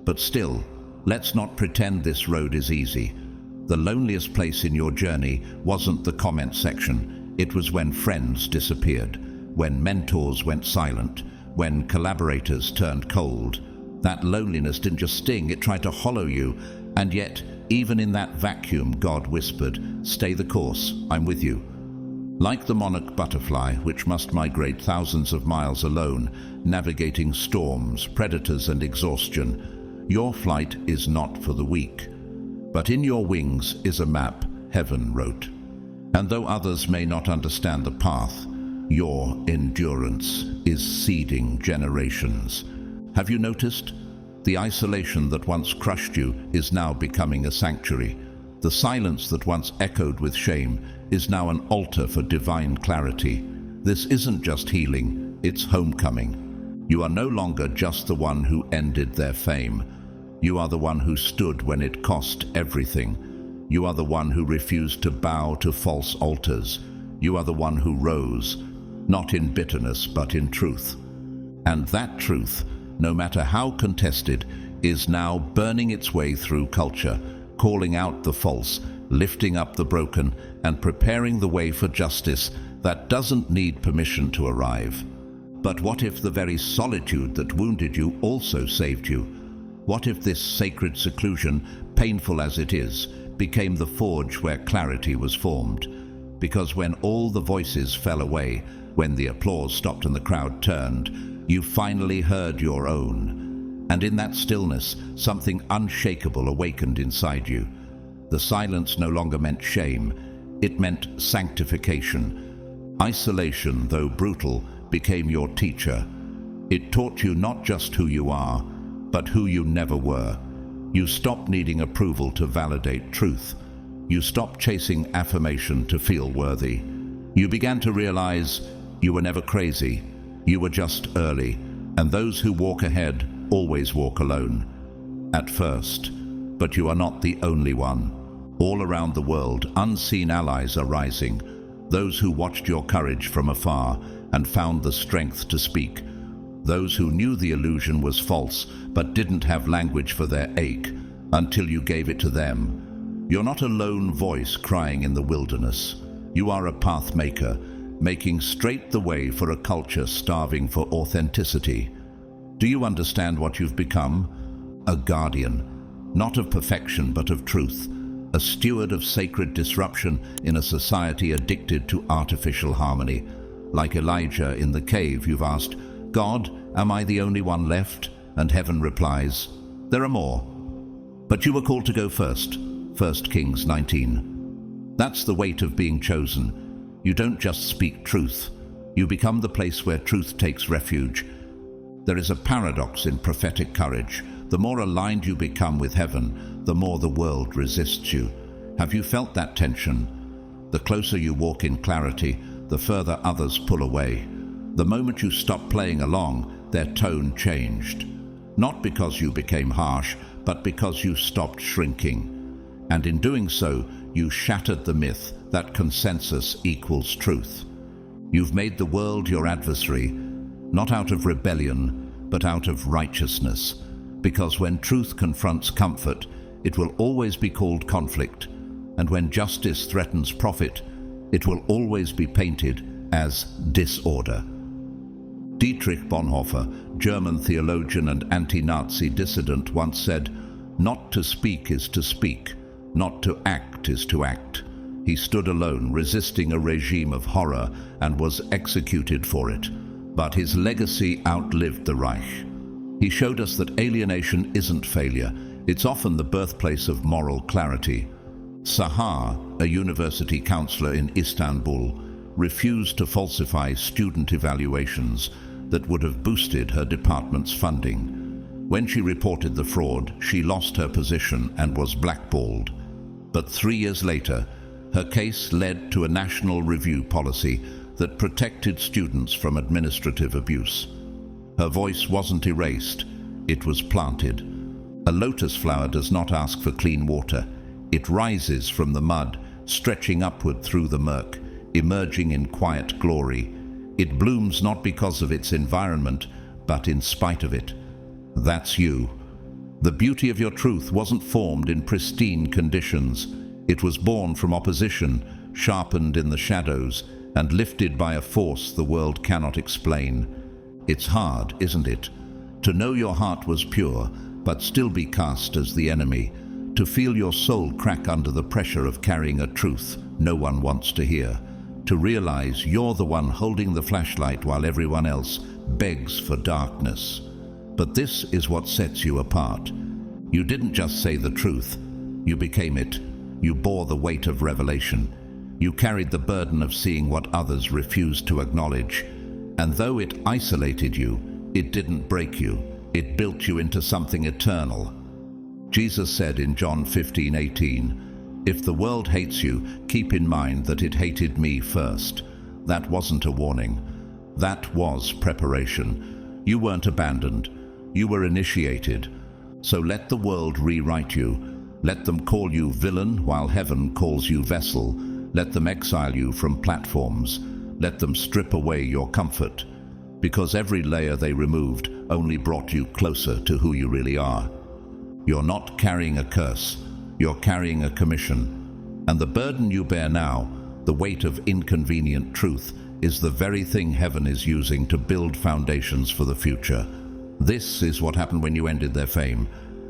But still, let's not pretend this road is easy. The loneliest place in your journey wasn't the comment section. It was when friends disappeared, when mentors went silent, when collaborators turned cold. That loneliness didn't just sting, it tried to hollow you. And yet, even in that vacuum, God whispered, "Stay the course, I'm with you." Like the monarch butterfly, which must migrate thousands of miles alone, navigating storms, predators and exhaustion, your flight is not for the weak. But in your wings is a map heaven wrote. And though others may not understand the path, your endurance is seeding generations. Have you noticed? The isolation that once crushed you is now becoming a sanctuary. The silence that once echoed with shame is now an altar for divine clarity. This isn't just healing, it's homecoming. You are no longer just the one who ended their fame. You are the one who stood when it cost everything. You are the one who refused to bow to false altars. You are the one who rose, not in bitterness but in truth. And that truth, no matter how contested, is now burning its way through culture, calling out the false, lifting up the broken, and preparing the way for justice that doesn't need permission to arrive. But what if the very solitude that wounded you also saved you? What if this sacred seclusion, painful as it is, became the forge where clarity was formed? Because when all the voices fell away, when the applause stopped and the crowd turned, you finally heard your own. And in that stillness, something unshakable awakened inside you. The silence no longer meant shame, it meant sanctification. Isolation, though brutal, became your teacher. It taught you not just who you are, but who you never were. You stopped needing approval to validate truth. You stopped chasing affirmation to feel worthy. You began to realize you were never crazy, you were just early, and those who walk ahead always walk alone. At first, but you are not the only one. All around the world, unseen allies are rising, those who watched your courage from afar and found the strength to speak. Those who knew the illusion was false but didn't have language for their ache until you gave it to them. You're not a lone voice crying in the wilderness. You are a path maker, making straight the way for a culture starving for authenticity. Do you understand what you've become? A guardian, not of perfection but of truth. A steward of sacred disruption in a society addicted to artificial harmony. Like Elijah in the cave, you've asked, God, am I the only one left? And heaven replies, there are more. But you were called to go first. 1 Kings 19. That's the weight of being chosen. You don't just speak truth. You become the place where truth takes refuge. There is a paradox in prophetic courage. The more aligned you become with heaven, the more the world resists you. Have you felt that tension? The closer you walk in clarity, the further others pull away. The moment you stop playing along, their tone changed. Not because you became harsh, but because you stopped shrinking. And in doing so, you shattered the myth that consensus equals truth. You've made the world your adversary, not out of rebellion, but out of righteousness. Because when truth confronts comfort, it will always be called conflict. And when justice threatens profit, it will always be painted as disorder. Dietrich Bonhoeffer, German theologian and anti-Nazi dissident, once said, "Not to speak is to speak, not to act is to act." He stood alone, resisting a regime of horror, and was executed for it. But his legacy outlived the Reich. He showed us that alienation isn't failure. It's often the birthplace of moral clarity. Sahar, a university counselor in Istanbul, refused to falsify student evaluations that would have boosted her department's funding. When she reported the fraud, she lost her position and was blackballed. But 3 years later, her case led to a national review policy that protected students from administrative abuse. Her voice wasn't erased, it was planted. A lotus flower does not ask for clean water. It rises from the mud, stretching upward through the murk, emerging in quiet glory. It blooms not because of its environment, but in spite of it. That's you. The beauty of your truth wasn't formed in pristine conditions. It was born from opposition, sharpened in the shadows, and lifted by a force the world cannot explain. It's hard, isn't it? To know your heart was pure, but still be cast as the enemy. To feel your soul crack under the pressure of carrying a truth no one wants to hear. To realize you're the one holding the flashlight while everyone else begs for darkness. But this is what sets you apart. You didn't just say the truth, you became it. You bore the weight of revelation. You carried the burden of seeing what others refused to acknowledge. And though it isolated you, it didn't break you. It built you into something eternal. Jesus said in John 15:18, "If the world hates you, keep in mind that it hated me first." That wasn't a warning. That was preparation. You weren't abandoned. You were initiated. So let the world rewrite you. Let them call you villain while heaven calls you vessel. Let them exile you from platforms. Let them strip away your comfort. Because every layer they removed only brought you closer to who you really are. You're not carrying a curse. You're carrying a commission. And the burden you bear now, The weight of inconvenient truth is the very thing heaven is using to build foundations for the future. This is what happened when you ended their fame.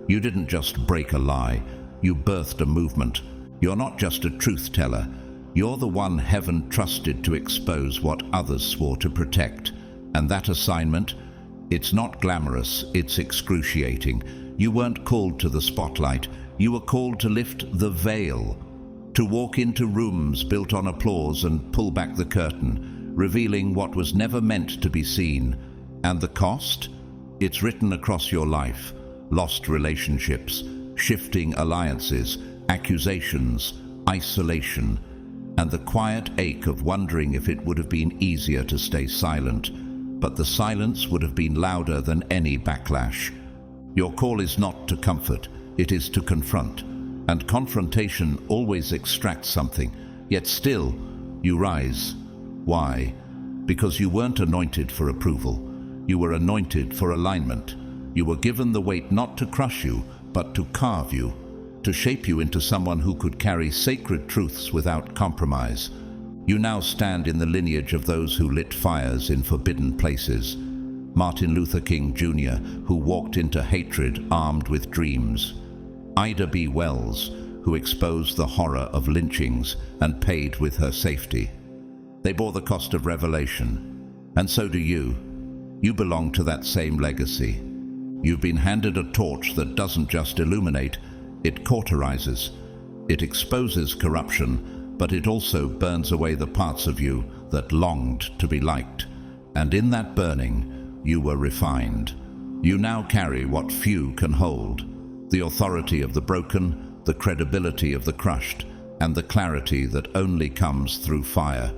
You didn't just break a lie, you birthed a movement. You're not just a truth teller, you're the one heaven trusted to expose what others swore to protect. And that assignment, it's not glamorous, it's excruciating. You weren't called to the spotlight, you were called to lift the veil, to walk into rooms built on applause and pull back the curtain, revealing what was never meant to be seen. And the cost? It's written across your life. Lost relationships, shifting alliances, accusations, isolation, and the quiet ache of wondering if it would have been easier to stay silent. But the silence would have been louder than any backlash. Your call is not to comfort, it is to confront. And confrontation always extracts something, yet still, you rise. Why? Because you weren't anointed for approval. You were anointed for alignment. You were given the weight not to crush you, but to carve you, to shape you into someone who could carry sacred truths without compromise. You now stand in the lineage of those who lit fires in forbidden places. Martin Luther King Jr., who walked into hatred armed with dreams. Ida B. Wells, who exposed the horror of lynchings and paid with her safety. They bore the cost of revelation, and so do you. You belong to that same legacy. You've been handed a torch that doesn't just illuminate, it cauterizes. It exposes corruption, but it also burns away the parts of you that longed to be liked. And in that burning, you were refined. You now carry what few can hold: the authority of the broken, the credibility of the crushed, and the clarity that only comes through fire.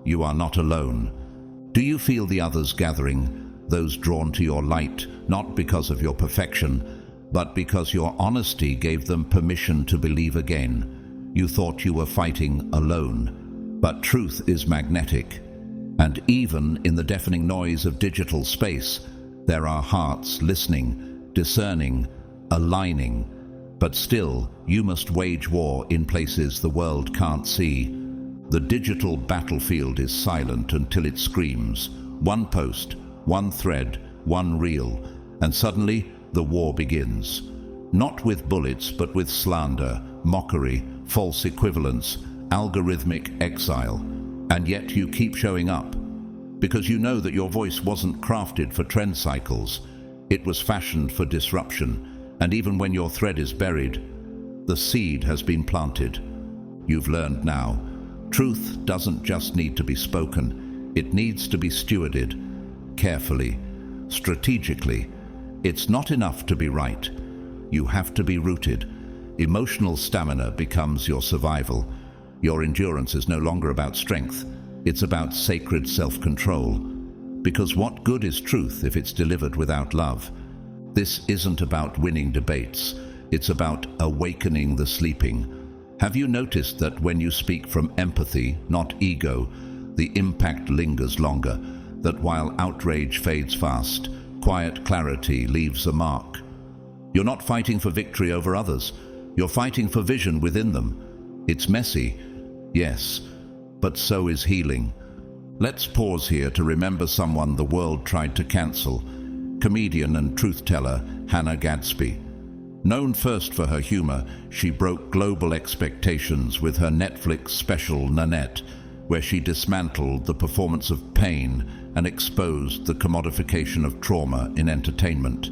You are not alone. Do you feel the others gathering, those drawn to your light, not because of your perfection, but because your honesty gave them permission to believe again? You thought you were fighting alone, but truth is magnetic. And even in the deafening noise of digital space, there are hearts listening, discerning, aligning. But still, you must wage war in places the world can't see. The digital battlefield is silent until it screams. One post, one thread, one reel, and suddenly the war begins. Not with bullets, but with slander, mockery, false equivalence, algorithmic exile. And yet you keep showing up, because you know that your voice wasn't crafted for trend cycles. It was fashioned for disruption, and even when your thread is buried, the seed has been planted. You've learned now. Truth doesn't just need to be spoken, it needs to be stewarded, carefully, strategically. It's not enough to be right. You have to be rooted. Emotional stamina becomes your survival. Your endurance is no longer about strength. It's about sacred self-control. Because what good is truth if it's delivered without love? This isn't about winning debates. It's about awakening the sleeping. Have you noticed that when you speak from empathy, not ego, the impact lingers longer? That while outrage fades fast, quiet clarity leaves a mark. You're not fighting for victory over others. You're fighting for vision within them. It's messy, yes, but so is healing. Let's pause here to remember someone the world tried to cancel. Comedian and truth-teller Hannah Gadsby. Known first for her humor, she broke global expectations with her Netflix special Nanette, where she dismantled the performance of pain and exposed the commodification of trauma in entertainment.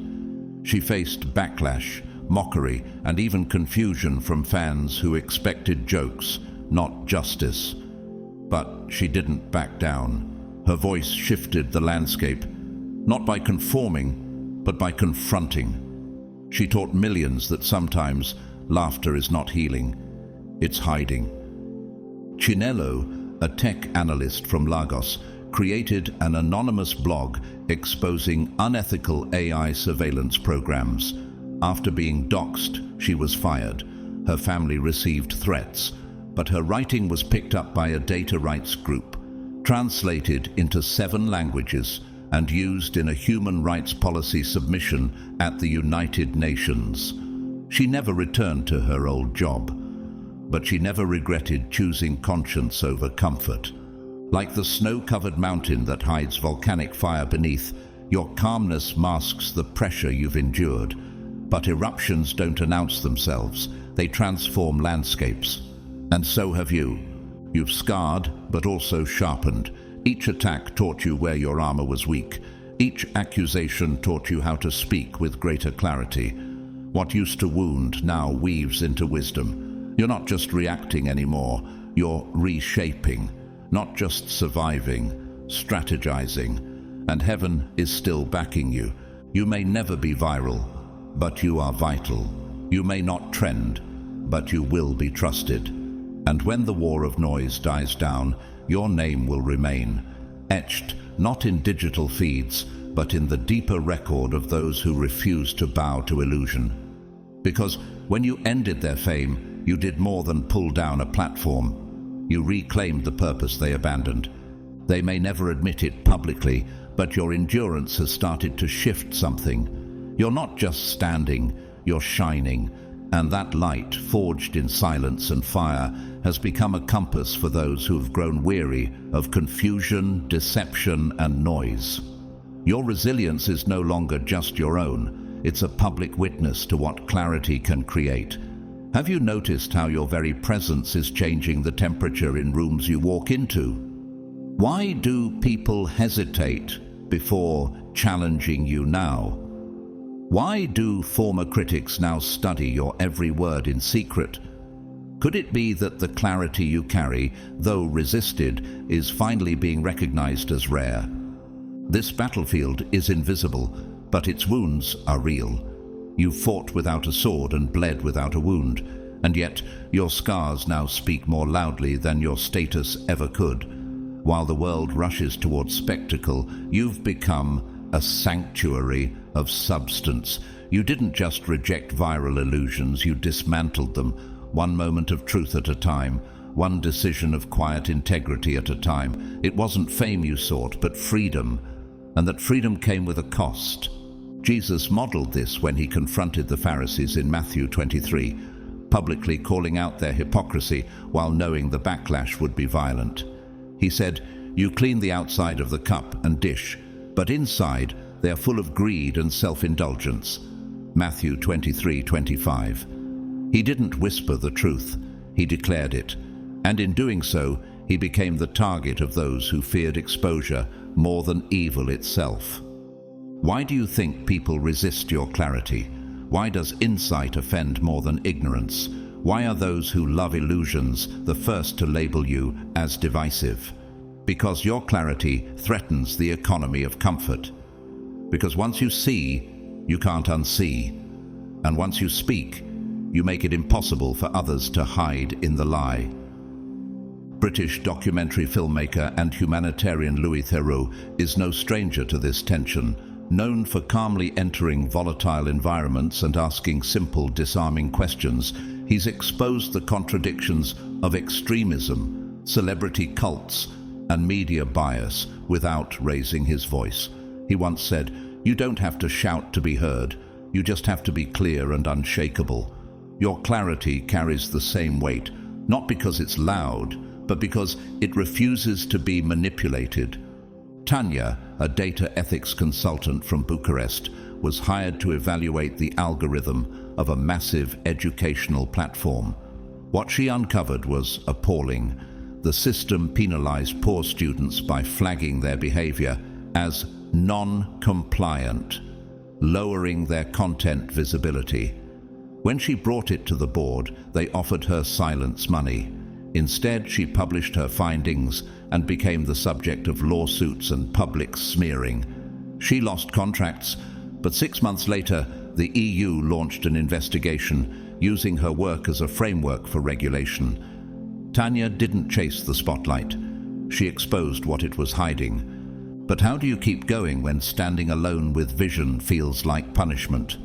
She faced backlash, mockery, and even confusion from fans who expected jokes, not justice. But she didn't back down. Her voice shifted the landscape, not by conforming, but by confronting. She taught millions that sometimes laughter is not healing, it's hiding. Chinelo, a tech analyst from Lagos, created an anonymous blog exposing unethical AI surveillance programs. After being doxxed, she was fired. Her family received threats, but her writing was picked up by a data rights group, translated into 7 languages, and used in a human rights policy submission at the United Nations. She never returned to her old job. but she never regretted choosing conscience over comfort. Like the snow-covered mountain that hides volcanic fire beneath, your calmness masks the pressure you've endured. But eruptions don't announce themselves, they transform landscapes. And so have you. You've scarred, but also sharpened. Each attack taught you where your armor was weak. Each accusation taught you how to speak with greater clarity. What used to wound now weaves into wisdom. You're not just reacting anymore, you're reshaping. Not just surviving, strategizing. And heaven is still backing you. You may never be viral, but you are vital. You may not trend, but you will be trusted. And when the war of noise dies down, your name will remain, etched not in digital feeds, but in the deeper record of those who refuse to bow to illusion. Because when you ended their fame, you did more than pull down a platform. You reclaimed the purpose they abandoned. They may never admit it publicly, but your endurance has started to shift something. You're not just standing, you're shining, and that light, forged in silence and fire, has become a compass for those who have grown weary of confusion, deception, and noise. Your resilience is no longer just your own. It's a public witness to what clarity can create. Have you noticed how your very presence is changing the temperature in rooms you walk into? Why do people hesitate before challenging you now? Why do former critics now study your every word in secret? Could it be that the clarity you carry, though resisted, is finally being recognized as rare? This battlefield is invisible, but its wounds are real. You fought without a sword and bled without a wound, and yet your scars now speak more loudly than your status ever could. While the world rushes towards spectacle, you've become a sanctuary of substance. You didn't just reject viral illusions, you dismantled them, one moment of truth at a time, one decision of quiet integrity at a time. It wasn't fame you sought, but freedom, and that freedom came with a cost. Jesus modeled this when he confronted the Pharisees in Matthew 23, publicly calling out their hypocrisy while knowing the backlash would be violent. He said, "You clean the outside of the cup and dish, but inside they are full of greed and self-indulgence." Matthew 23:25. He didn't whisper the truth, he declared it, and in doing so, he became the target of those who feared exposure more than evil itself. Why do you think people resist your clarity? Why does insight offend more than ignorance? Why are those who love illusions the first to label you as divisive? Because your clarity threatens the economy of comfort. Because once you see, you can't unsee. And once you speak, you make it impossible for others to hide in the lie. British documentary filmmaker and humanitarian Louis Theroux is no stranger to this tension. Known for calmly entering volatile environments and asking simple, disarming questions, he's exposed the contradictions of extremism, celebrity cults, and media bias without raising his voice. He once said, "You don't have to shout to be heard, you just have to be clear and unshakable." Your clarity carries the same weight, not because it's loud, but because it refuses to be manipulated. Tanya, a data ethics consultant from Bucharest, was hired to evaluate the algorithm of a massive educational platform. What she uncovered was appalling. The system penalized poor students by flagging their behavior as non-compliant, lowering their content visibility. When she brought it to the board, they offered her silence money. Instead, she published her findings and became the subject of lawsuits and public smearing. She lost contracts, but 6 months later, the EU launched an investigation using her work as a framework for regulation. Tanya didn't chase the spotlight. She exposed what it was hiding. But how do you keep going when standing alone with vision feels like punishment?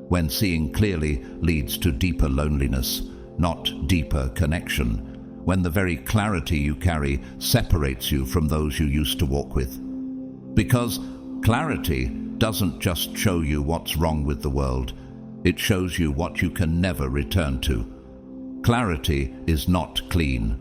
When seeing clearly leads to deeper loneliness, not deeper connection? When the very clarity you carry separates you from those you used to walk with? Because clarity doesn't just show you what's wrong with the world, it shows you what you can never return to. Clarity is not clean.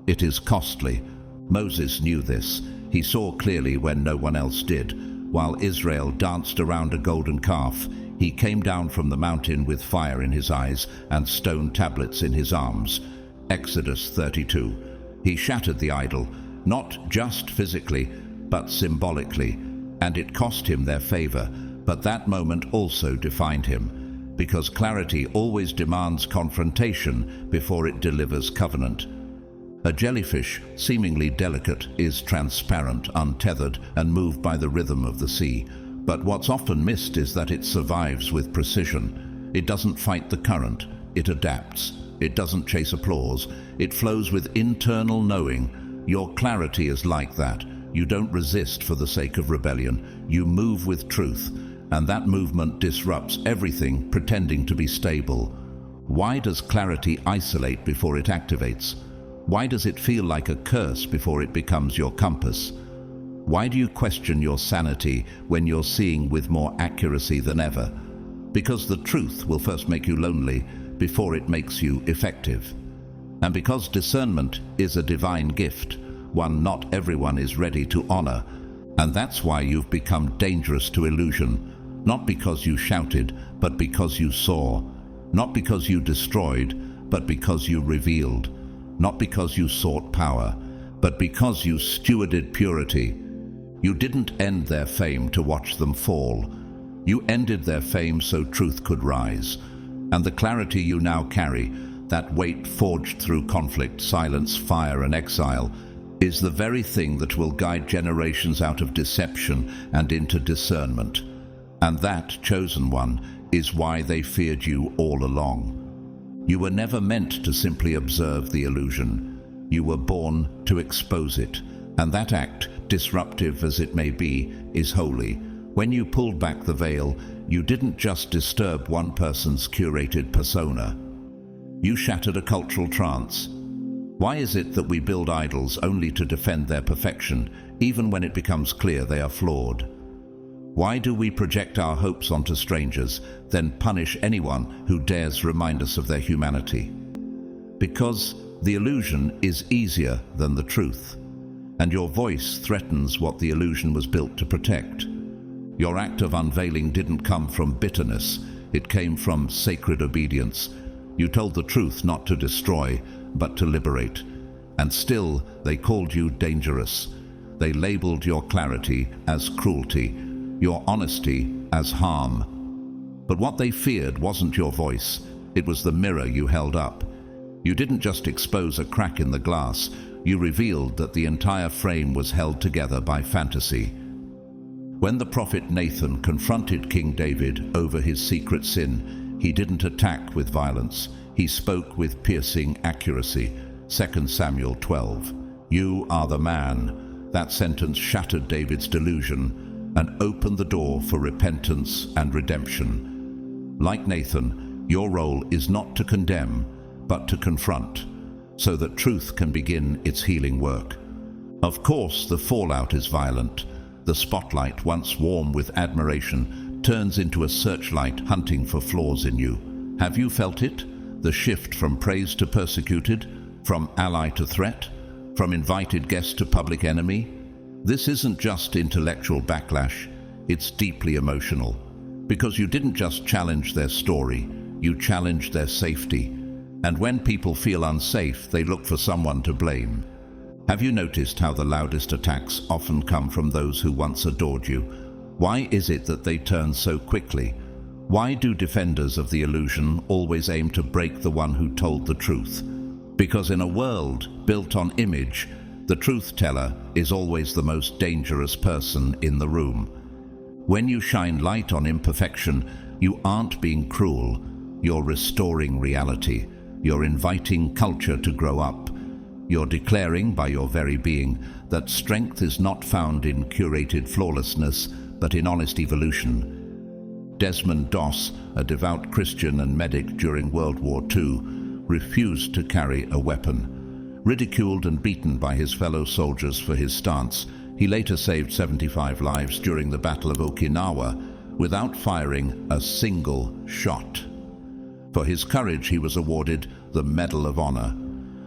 It is costly. Moses knew this. He saw clearly when no one else did. While Israel danced around a golden calf, he came down from the mountain with fire in his eyes and stone tablets in his arms. Exodus 32. He shattered the idol, not just physically, but symbolically, and it cost him their favor, but that moment also defined him, because clarity always demands confrontation before it delivers covenant. A jellyfish, seemingly delicate, is transparent, untethered, and moved by the rhythm of the sea. But what's often missed is that it survives with precision. It doesn't fight the current, it adapts. It doesn't chase applause, it flows with internal knowing. Your clarity is like that. You don't resist for the sake of rebellion. You move with truth, and that movement disrupts everything pretending to be stable. Why does clarity isolate before it activates? Why does it feel like a curse before it becomes your compass? Why do you question your sanity when you're seeing with more accuracy than ever? Because the truth will first make you lonely before it makes you effective. And because discernment is a divine gift, one not everyone is ready to honor. And that's why you've become dangerous to illusion, not because you shouted, but because you saw. Not because you destroyed, but because you revealed. Not because you sought power, but because you stewarded purity. You didn't end their fame to watch them fall. You ended their fame so truth could rise. And the clarity you now carry, that weight forged through conflict, silence, fire, and exile, is the very thing that will guide generations out of deception and into discernment. And that, chosen one, is why they feared you all along. You were never meant to simply observe the illusion. You were born to expose it, and that act, disruptive as it may be, is holy. When you pulled back the veil, you didn't just disturb one person's curated persona. You shattered a cultural trance. Why is it that we build idols only to defend their perfection, even when it becomes clear they are flawed? Why do we project our hopes onto strangers, then punish anyone who dares remind us of their humanity? Because the illusion is easier than the truth, and your voice threatens what the illusion was built to protect. Your act of unveiling didn't come from bitterness, it came from sacred obedience. You told the truth not to destroy, but to liberate. And still, they called you dangerous. They labeled your clarity as cruelty, your honesty as harm. But what they feared wasn't your voice, it was the mirror you held up. You didn't just expose a crack in the glass, you revealed that the entire frame was held together by fantasy. When the prophet Nathan confronted King David over his secret sin, he didn't attack with violence, he spoke with piercing accuracy. 2 Samuel 12. You are the man. That sentence shattered David's delusion and opened the door for repentance and redemption. Like Nathan, your role is not to condemn, but to confront, so that truth can begin its healing work. Of course, the fallout is violent. The spotlight, once warm with admiration, turns into a searchlight hunting for flaws in you. Have you felt it? The shift from praise to persecuted, from ally to threat, from invited guest to public enemy? This isn't just intellectual backlash, it's deeply emotional. Because you didn't just challenge their story, you challenged their safety. And when people feel unsafe, they look for someone to blame. Have you noticed how the loudest attacks often come from those who once adored you? Why is it that they turn so quickly? Why do defenders of the illusion always aim to break the one who told the truth? Because in a world built on image, the truth teller is always the most dangerous person in the room. When you shine light on imperfection, you aren't being cruel, you're restoring reality. You're inviting culture to grow up. You're declaring by your very being that strength is not found in curated flawlessness, but in honest evolution. Desmond Doss, a devout Christian and medic during World War II, refused to carry a weapon. Ridiculed and beaten by his fellow soldiers for his stance, he later saved 75 lives during the Battle of Okinawa without firing a single shot. For his courage, he was awarded the Medal of Honor.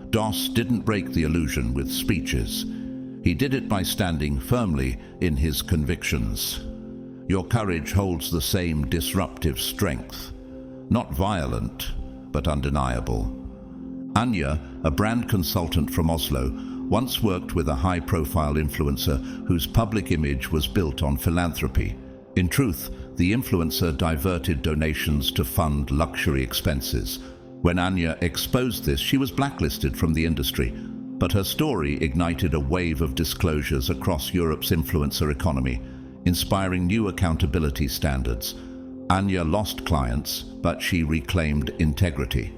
Doss didn't break the illusion with speeches. He did it by standing firmly in his convictions. Your courage holds the same disruptive strength, not violent, but undeniable. Anya, a brand consultant from Oslo, once worked with a high-profile influencer whose public image was built on philanthropy. In truth, the influencer diverted donations to fund luxury expenses. When Anya exposed this, she was blacklisted from the industry, but her story ignited a wave of disclosures across Europe's influencer economy, inspiring new accountability standards. Anya lost clients, but she reclaimed integrity.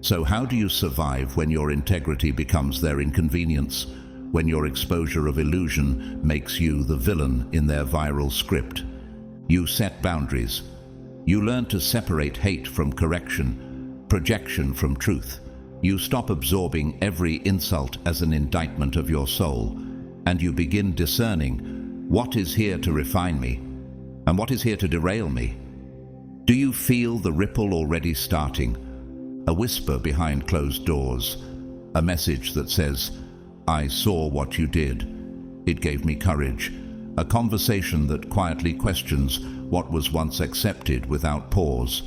So how do you survive when your integrity becomes their inconvenience, when your exposure of illusion makes you the villain in their viral script? You set boundaries. You learn to separate hate from correction, projection from truth. You stop absorbing every insult as an indictment of your soul, and you begin discerning what is here to refine me and what is here to derail me. Do you feel the ripple already starting? A whisper behind closed doors, a message that says, "I saw what you did. It gave me courage." A conversation that quietly questions what was once accepted without pause.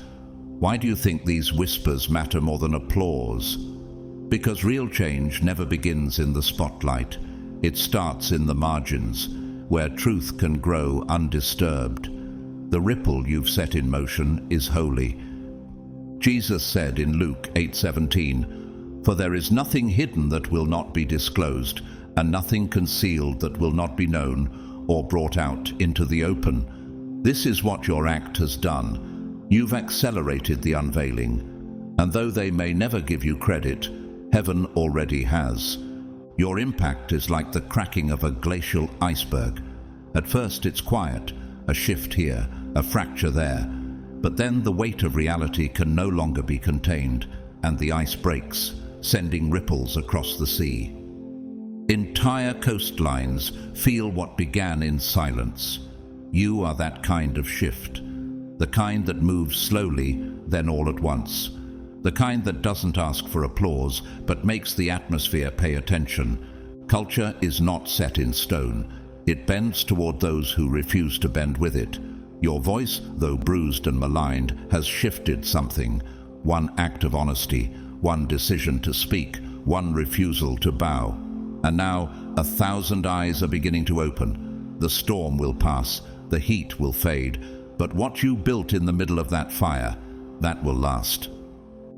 Why do you think these whispers matter more than applause? Because real change never begins in the spotlight. It starts in the margins, where truth can grow undisturbed. The ripple you've set in motion is holy. Jesus said in Luke 8:17, "For there is nothing hidden that will not be disclosed, and nothing concealed that will not be known or brought out into the open." This is what your act has done. You've accelerated the unveiling. And though they may never give you credit, heaven already has. Your impact is like the cracking of a glacial iceberg. At first it's quiet, a shift here, a fracture there. But then the weight of reality can no longer be contained, and the ice breaks, sending ripples across the sea. Entire coastlines feel what began in silence. You are that kind of shift, the kind that moves slowly, then all at once. The kind that doesn't ask for applause, but makes the atmosphere pay attention. Culture is not set in stone. It bends toward those who refuse to bend with it. Your voice, though bruised and maligned, has shifted something. One act of honesty, one decision to speak, one refusal to bow. And now 1,000 eyes are beginning to open. The storm will pass, the heat will fade, but what you built in the middle of that fire, that will last.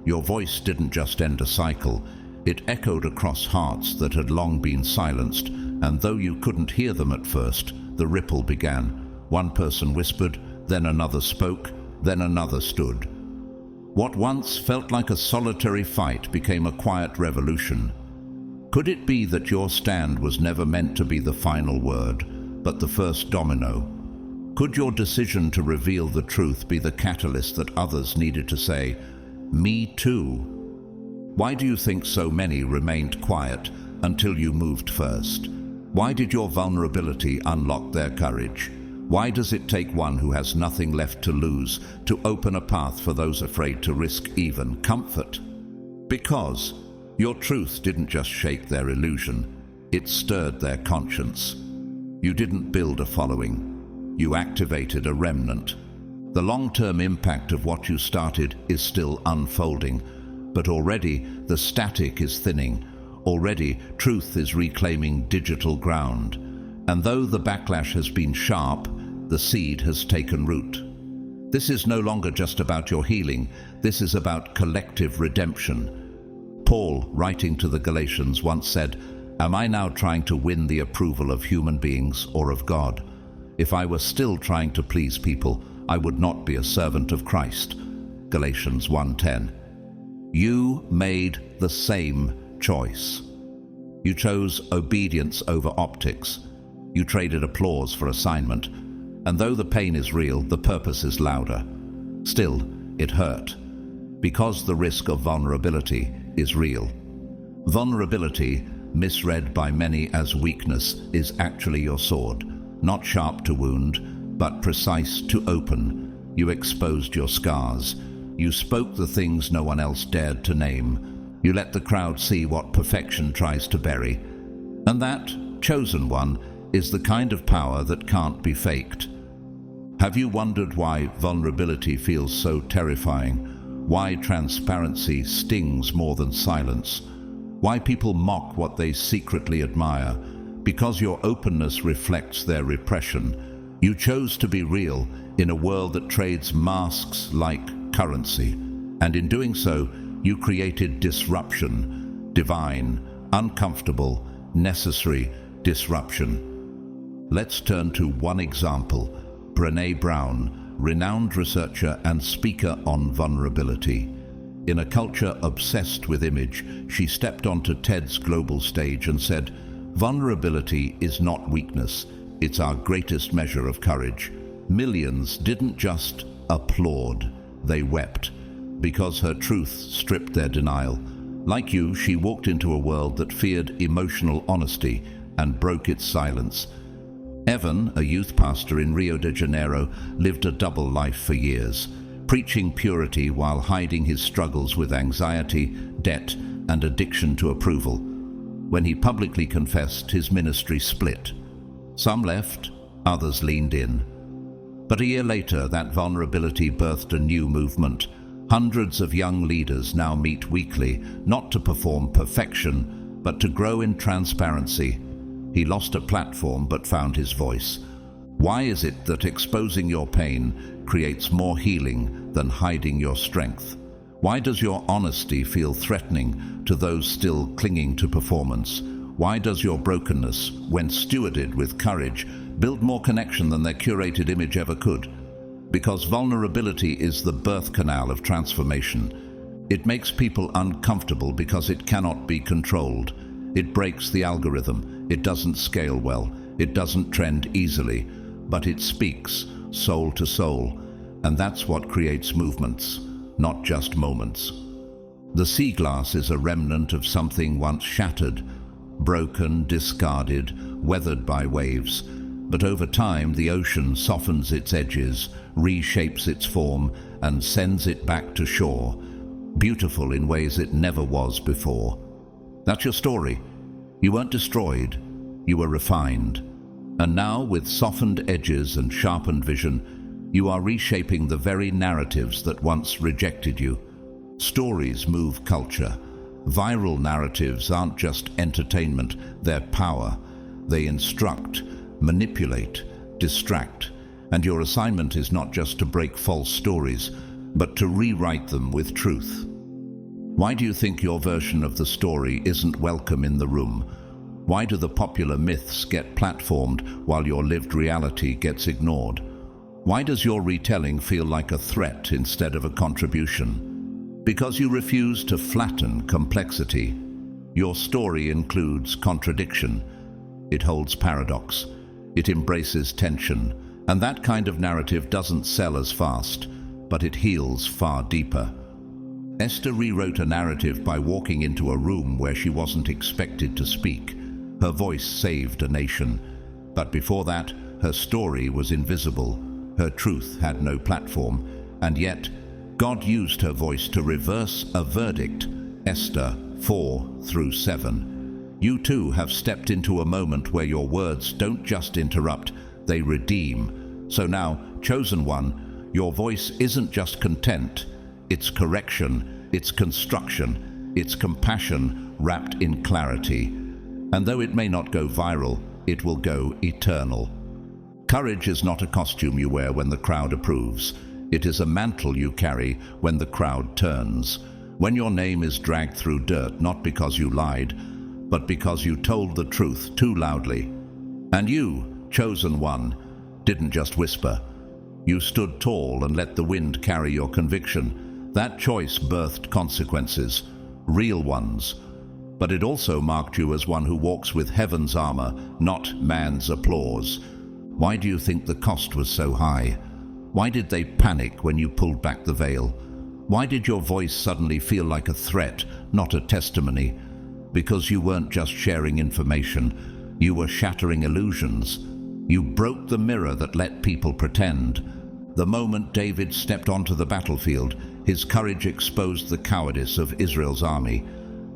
Your voice didn't just end a cycle, it echoed across hearts that had long been silenced, and though you couldn't hear them at first, the ripple began. One person whispered, then another spoke, then another stood. What once felt like a solitary fight became a quiet revolution. Could it be that your stand was never meant to be the final word, but the first domino? Could your decision to reveal the truth be the catalyst that others needed to say, "Me too"? Why do you think so many remained quiet until you moved first? Why did your vulnerability unlock their courage? Why does it take one who has nothing left to lose to open a path for those afraid to risk even comfort? Because your truth didn't just shake their illusion, it stirred their conscience. You didn't build a following, you activated a remnant. The long-term impact of what you started is still unfolding, but already the static is thinning. Already truth is reclaiming digital ground. And though the backlash has been sharp, the seed has taken root. This is no longer just about your healing, this is about collective redemption. Paul, writing to the Galatians, once said, "Am I now trying to win the approval of human beings or of God? If I were still trying to please people, I would not be a servant of Christ." Galatians 1:10. You made the same choice. You chose obedience over optics. You traded applause for assignment. And though the pain is real, the purpose is louder. Still, it hurt. Because the risk of vulnerability is real. Vulnerability, misread by many as weakness, is actually your sword. Not sharp to wound, but precise to open. You exposed your scars. You spoke the things no one else dared to name. You let the crowd see what perfection tries to bury. And that, chosen one, is the kind of power that can't be faked. Have you wondered why vulnerability feels so terrifying? Why transparency stings more than silence? Why people mock what they secretly admire? Because your openness reflects their repression. You chose to be real in a world that trades masks like currency. And in doing so, you created disruption, divine, uncomfortable, necessary disruption. Let's turn to one example. Brené Brown, renowned researcher and speaker on vulnerability. In a culture obsessed with image, she stepped onto TED's global stage and said, "Vulnerability is not weakness, it's our greatest measure of courage." Millions didn't just applaud, they wept, because her truth stripped their denial. Like you, she walked into a world that feared emotional honesty and broke its silence. Evan, a youth pastor in Rio de Janeiro, lived a double life for years, preaching purity while hiding his struggles with anxiety, debt, and addiction to approval. When he publicly confessed, his ministry split. Some left, others leaned in. But a year later, that vulnerability birthed a new movement. Hundreds of young leaders now meet weekly, not to perform perfection, but to grow in transparency. He lost a platform but found his voice. Why is it that exposing your pain creates more healing than hiding your strength? Why does your honesty feel threatening to those still clinging to performance? Why does your brokenness, when stewarded with courage, build more connection than their curated image ever could? Because vulnerability is the birth canal of transformation. It makes people uncomfortable because it cannot be controlled. It breaks the algorithm. It doesn't scale well. It doesn't trend easily. But it speaks, soul to soul. And that's what creates movements, not just moments. The sea glass is a remnant of something once shattered, broken, discarded, weathered by waves. But over time, the ocean softens its edges, reshapes its form, and sends it back to shore, beautiful in ways it never was before. That's your story. You weren't destroyed, you were refined. And now, with softened edges and sharpened vision, you are reshaping the very narratives that once rejected you. Stories move culture. Viral narratives aren't just entertainment, they're power. They instruct, manipulate, distract. And your assignment is not just to break false stories, but to rewrite them with truth. Why do you think your version of the story isn't welcome in the room? Why do the popular myths get platformed while your lived reality gets ignored? Why does your retelling feel like a threat instead of a contribution? Because you refuse to flatten complexity. Your story includes contradiction. It holds paradox. It embraces tension. And that kind of narrative doesn't sell as fast, but it heals far deeper. Esther rewrote a narrative by walking into a room where she wasn't expected to speak. Her voice saved a nation. But before that, her story was invisible. Her truth had no platform. And yet, God used her voice to reverse a verdict. Esther 4-7. You too have stepped into a moment where your words don't just interrupt, they redeem. So now, chosen one, your voice isn't just content, it's correction, it's construction, it's compassion wrapped in clarity. And though it may not go viral, it will go eternal. Courage is not a costume you wear when the crowd approves. It is a mantle you carry when the crowd turns. When your name is dragged through dirt, not because you lied, but because you told the truth too loudly. And you, chosen one, didn't just whisper. You stood tall and let the wind carry your conviction. That choice birthed consequences, real ones. But it also marked you as one who walks with heaven's armor, not man's applause. Why do you think the cost was so high? Why did they panic when you pulled back the veil? Why did your voice suddenly feel like a threat, not a testimony? Because you weren't just sharing information, you were shattering illusions. You broke the mirror that let people pretend. The moment David stepped onto the battlefield, His courage exposed the cowardice of Israel's army.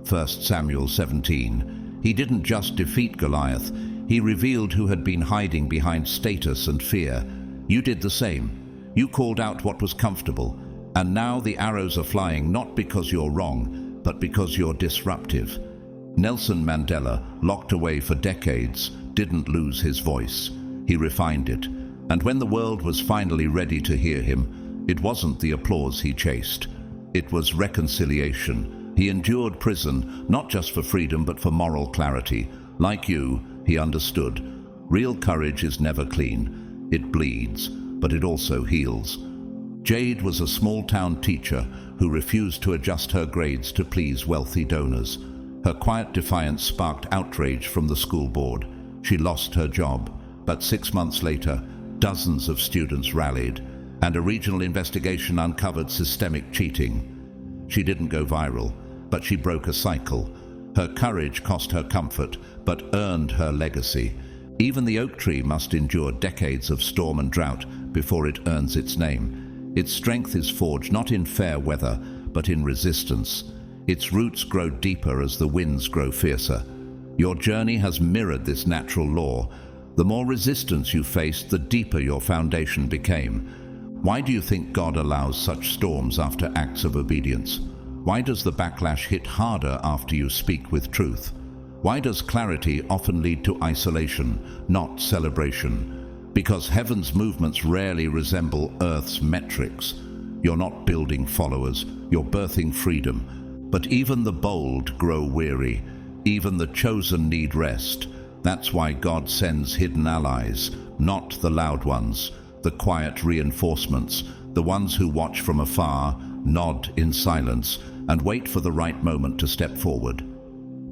1 Samuel 17. He didn't just defeat Goliath, he revealed who had been hiding behind status and fear. You did the same. You called out what was comfortable, and now the arrows are flying not because you're wrong, but because you're disruptive. Nelson Mandela, locked away for decades, didn't lose his voice. He refined it, and when the world was finally ready to hear him, it wasn't the applause he chased. It was reconciliation. He endured prison, not just for freedom, but for moral clarity. Like you, he understood. Real courage is never clean. It bleeds, but it also heals. Jade was a small-town teacher who refused to adjust her grades to please wealthy donors. Her quiet defiance sparked outrage from the school board. She lost her job, but 6 months later, dozens of students rallied, and a regional investigation uncovered systemic cheating. She didn't go viral, but she broke a cycle. Her courage cost her comfort, but earned her legacy. Even the oak tree must endure decades of storm and drought before it earns its name. Its strength is forged not in fair weather, but in resistance. Its roots grow deeper as the winds grow fiercer. Your journey has mirrored this natural law. The more resistance you faced, the deeper your foundation became. Why do you think God allows such storms after acts of obedience? Why does the backlash hit harder after you speak with truth? Why does clarity often lead to isolation, not celebration? Because heaven's movements rarely resemble Earth's metrics. You're not building followers, you're birthing freedom. But even the bold grow weary. Even the chosen need rest. That's why God sends hidden allies, not the loud ones, the quiet reinforcements, the ones who watch from afar, nod in silence, and wait for the right moment to step forward.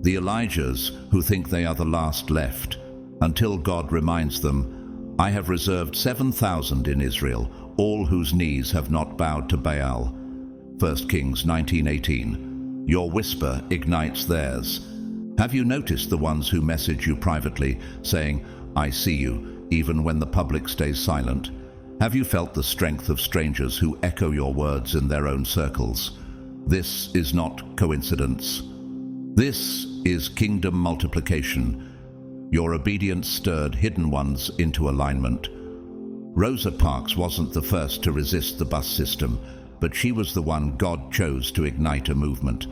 The Elijahs who think they are the last left, until God reminds them, I have reserved 7,000 in Israel, all whose knees have not bowed to Baal. 1 Kings 19:18. Your whisper ignites theirs. Have you noticed the ones who message you privately, saying, I see you, even when the public stays silent? Have you felt the strength of strangers who echo your words in their own circles? This is not coincidence. This is kingdom multiplication. Your obedience stirred hidden ones into alignment. Rosa Parks wasn't the first to resist the bus system, but she was the one God chose to ignite a movement.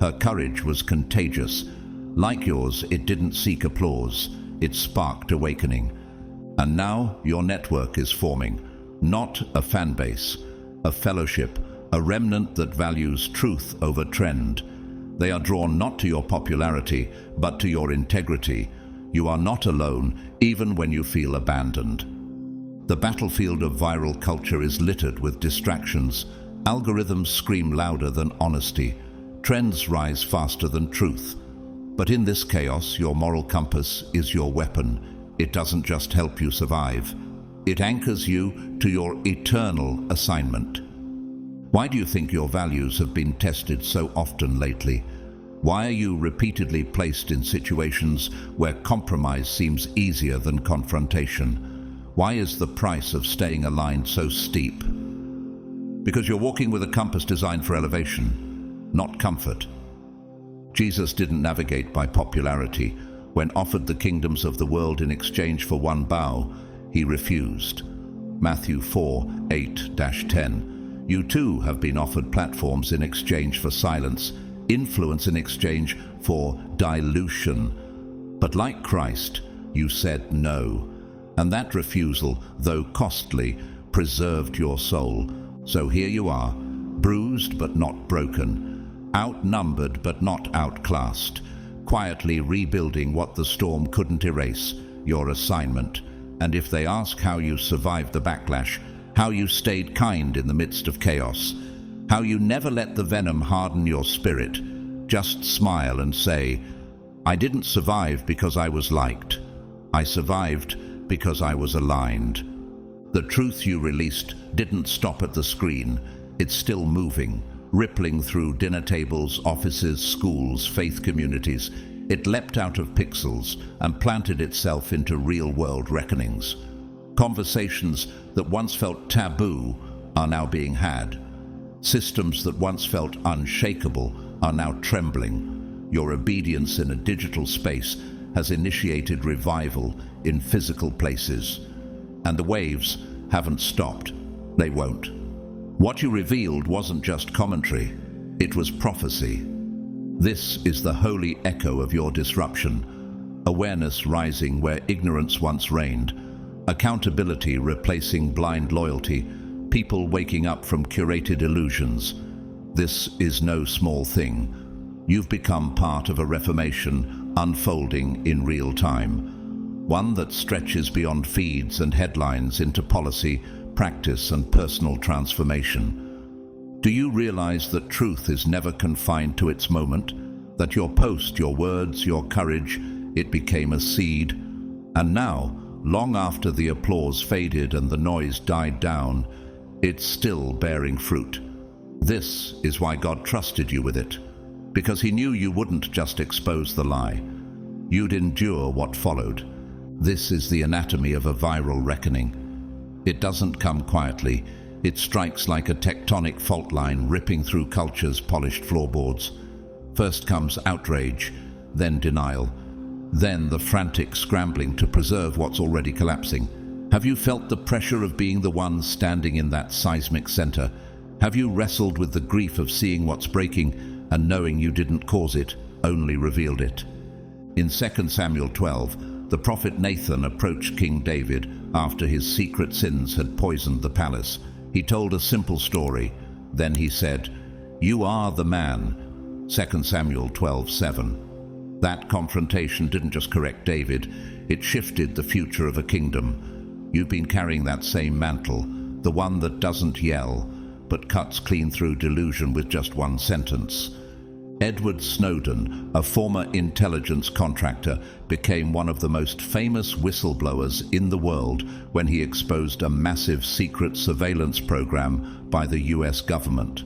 Her courage was contagious. Like yours, it didn't seek applause. It sparked awakening. And now your network is forming. Not a fan base, a fellowship, a remnant that values truth over trend. They are drawn not to your popularity, but to your integrity. You are not alone, even when you feel abandoned. The battlefield of viral culture is littered with distractions. Algorithms scream louder than honesty. Trends rise faster than truth. But in this chaos, your moral compass is your weapon. It doesn't just help you survive. It anchors you to your eternal assignment. Why do you think your values have been tested so often lately? Why are you repeatedly placed in situations where compromise seems easier than confrontation? Why is the price of staying aligned so steep? Because you're walking with a compass designed for elevation, not comfort. Jesus didn't navigate by popularity. When offered the kingdoms of the world in exchange for one bow, he refused. Matthew 4:8-10. You too have been offered platforms in exchange for silence, influence in exchange for dilution. But like Christ, you said no. And that refusal, though costly, preserved your soul. So here you are, bruised but not broken, outnumbered but not outclassed, quietly rebuilding what the storm couldn't erase, your assignment. And if they ask how you survived the backlash, how you stayed kind in the midst of chaos, how you never let the venom harden your spirit, just smile and say, I didn't survive because I was liked. I survived because I was aligned. The truth you released didn't stop at the screen. It's still moving, rippling through dinner tables, offices, schools, faith communities. It leapt out of pixels and planted itself into real-world reckonings. Conversations that once felt taboo are now being had. Systems that once felt unshakable are now trembling. Your obedience in a digital space has initiated revival in physical places. And the waves haven't stopped. They won't. What you revealed wasn't just commentary, it was prophecy. This is the holy echo of your disruption. Awareness rising where ignorance once reigned. Accountability replacing blind loyalty. People waking up from curated illusions. This is no small thing. You've become part of a reformation unfolding in real time. One that stretches beyond feeds and headlines into policy, practice, and personal transformation. Do you realize that truth is never confined to its moment? That your post, your words, your courage, it became a seed? And now, long after the applause faded and the noise died down, it's still bearing fruit. This is why God trusted you with it, because He knew you wouldn't just expose the lie. You'd endure what followed. This is the anatomy of a viral reckoning. It doesn't come quietly. It strikes like a tectonic fault line ripping through culture's polished floorboards. First comes outrage, then denial, then the frantic scrambling to preserve what's already collapsing. Have you felt the pressure of being the one standing in that seismic center? Have you wrestled with the grief of seeing what's breaking and knowing you didn't cause it, only revealed it? In 2 Samuel 12, the prophet Nathan approached King David after his secret sins had poisoned the palace. He told a simple story. Then he said, "You are the man." 2 Samuel 12:7. That confrontation didn't just correct David, it shifted the future of a kingdom. You've been carrying that same mantle, the one that doesn't yell, but cuts clean through delusion with just one sentence. Edward Snowden, a former intelligence contractor, became one of the most famous whistleblowers in the world when he exposed a massive secret surveillance program by the US government.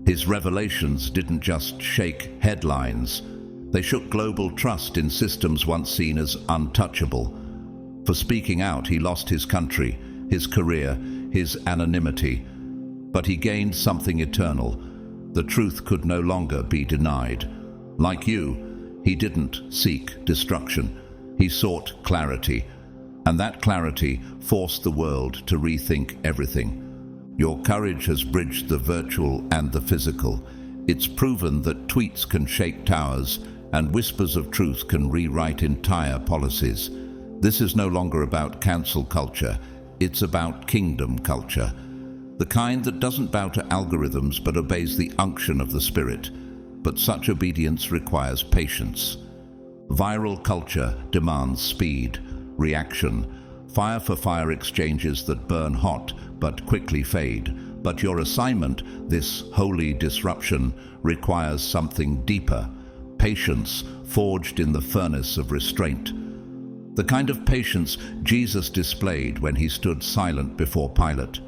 His revelations didn't just shake headlines, they shook global trust in systems once seen as untouchable. For speaking out, he lost his country, his career, his anonymity. But he gained something eternal. The truth could no longer be denied. Like you, he didn't seek destruction. He sought clarity. And that clarity forced the world to rethink everything. Your courage has bridged the virtual and the physical. It's proven that tweets can shake towers and whispers of truth can rewrite entire policies. This is no longer about cancel culture, it's about kingdom culture. The kind that doesn't bow to algorithms but obeys the unction of the Spirit. But such obedience requires patience. Viral culture demands speed, reaction, fire for fire exchanges that burn hot but quickly fade. But your assignment, this holy disruption, requires something deeper. Patience forged in the furnace of restraint. The kind of patience Jesus displayed when he stood silent before Pilate.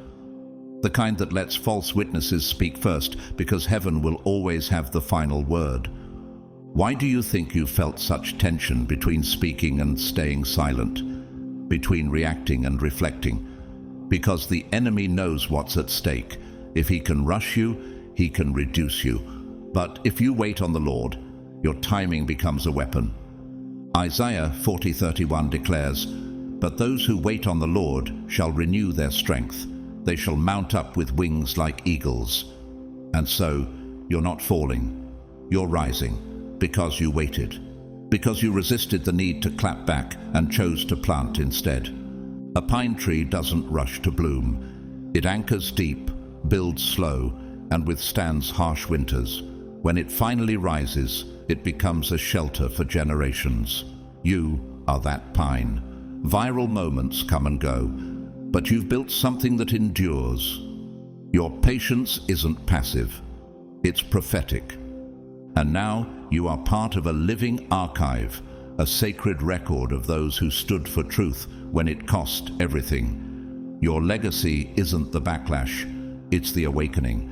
The kind that lets false witnesses speak first because heaven will always have the final word. Why do you think you felt such tension between speaking and staying silent? Between reacting and reflecting? Because the enemy knows what's at stake. If he can rush you, he can reduce you. But if you wait on the Lord, your timing becomes a weapon. Isaiah 40:31 declares, "But those who wait on the Lord shall renew their strength. They shall mount up with wings like eagles." And so, you're not falling. You're rising because you waited. Because you resisted the need to clap back and chose to plant instead. A pine tree doesn't rush to bloom. It anchors deep, builds slow, and withstands harsh winters. When it finally rises, it becomes a shelter for generations. You are that pine. Viral moments come and go, but you've built something that endures. Your patience isn't passive, it's prophetic. And now you are part of a living archive, a sacred record of those who stood for truth when it cost everything. Your legacy isn't the backlash, it's the awakening.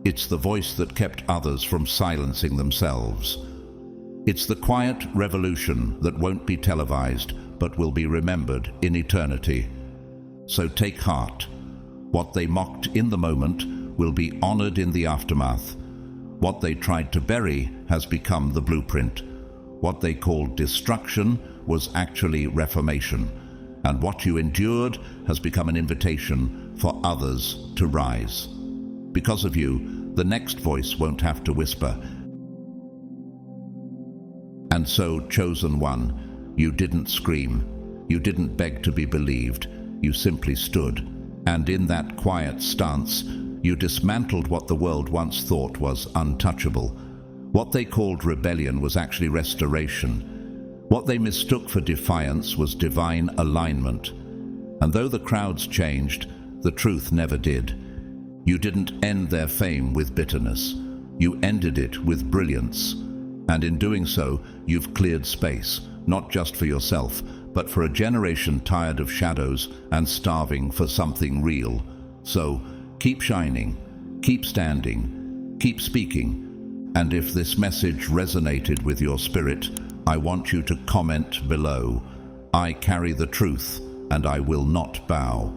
It's the voice that kept others from silencing themselves. It's the quiet revolution that won't be televised, but will be remembered in eternity. So take heart. What they mocked in the moment will be honored in the aftermath. What they tried to bury has become the blueprint. What they called destruction was actually reformation. And what you endured has become an invitation for others to rise. Because of you, the next voice won't have to whisper. And so, chosen one, you didn't scream. You didn't beg to be believed. You simply stood. And in that quiet stance, you dismantled what the world once thought was untouchable. What they called rebellion was actually restoration. What they mistook for defiance was divine alignment. And though the crowds changed, the truth never did. You didn't end their fame with bitterness. You ended it with brilliance. And in doing so, you've cleared space, not just for yourself, but for a generation tired of shadows and starving for something real. So, keep shining, keep standing, keep speaking. And if this message resonated with your spirit, I want you to comment below. I carry the truth, and I will not bow.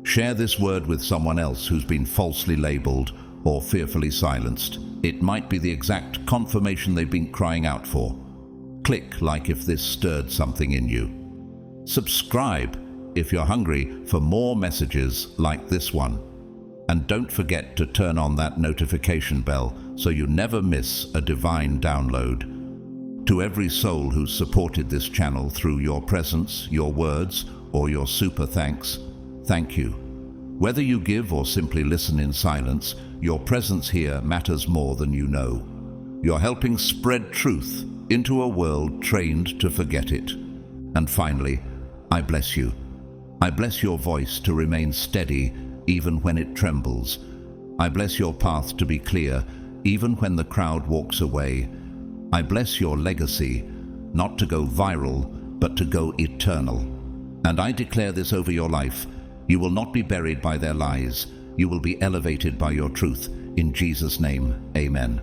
Share this word with someone else who's been falsely labeled or fearfully silenced. It might be the exact confirmation they've been crying out for. Click like if this stirred something in you. Subscribe if you're hungry for more messages like this one. And don't forget to turn on that notification bell so you never miss a divine download. To every soul who's supported this channel through your presence, your words, or your super thanks, thank you. Whether you give or simply listen in silence, your presence here matters more than you know. You're helping spread truth into a world trained to forget it. And finally, I bless you. I bless your voice to remain steady even when it trembles. I bless your path to be clear even when the crowd walks away. I bless your legacy, not to go viral, but to go eternal. And I declare this over your life. You will not be buried by their lies. You will be elevated by your truth. In Jesus' name, amen.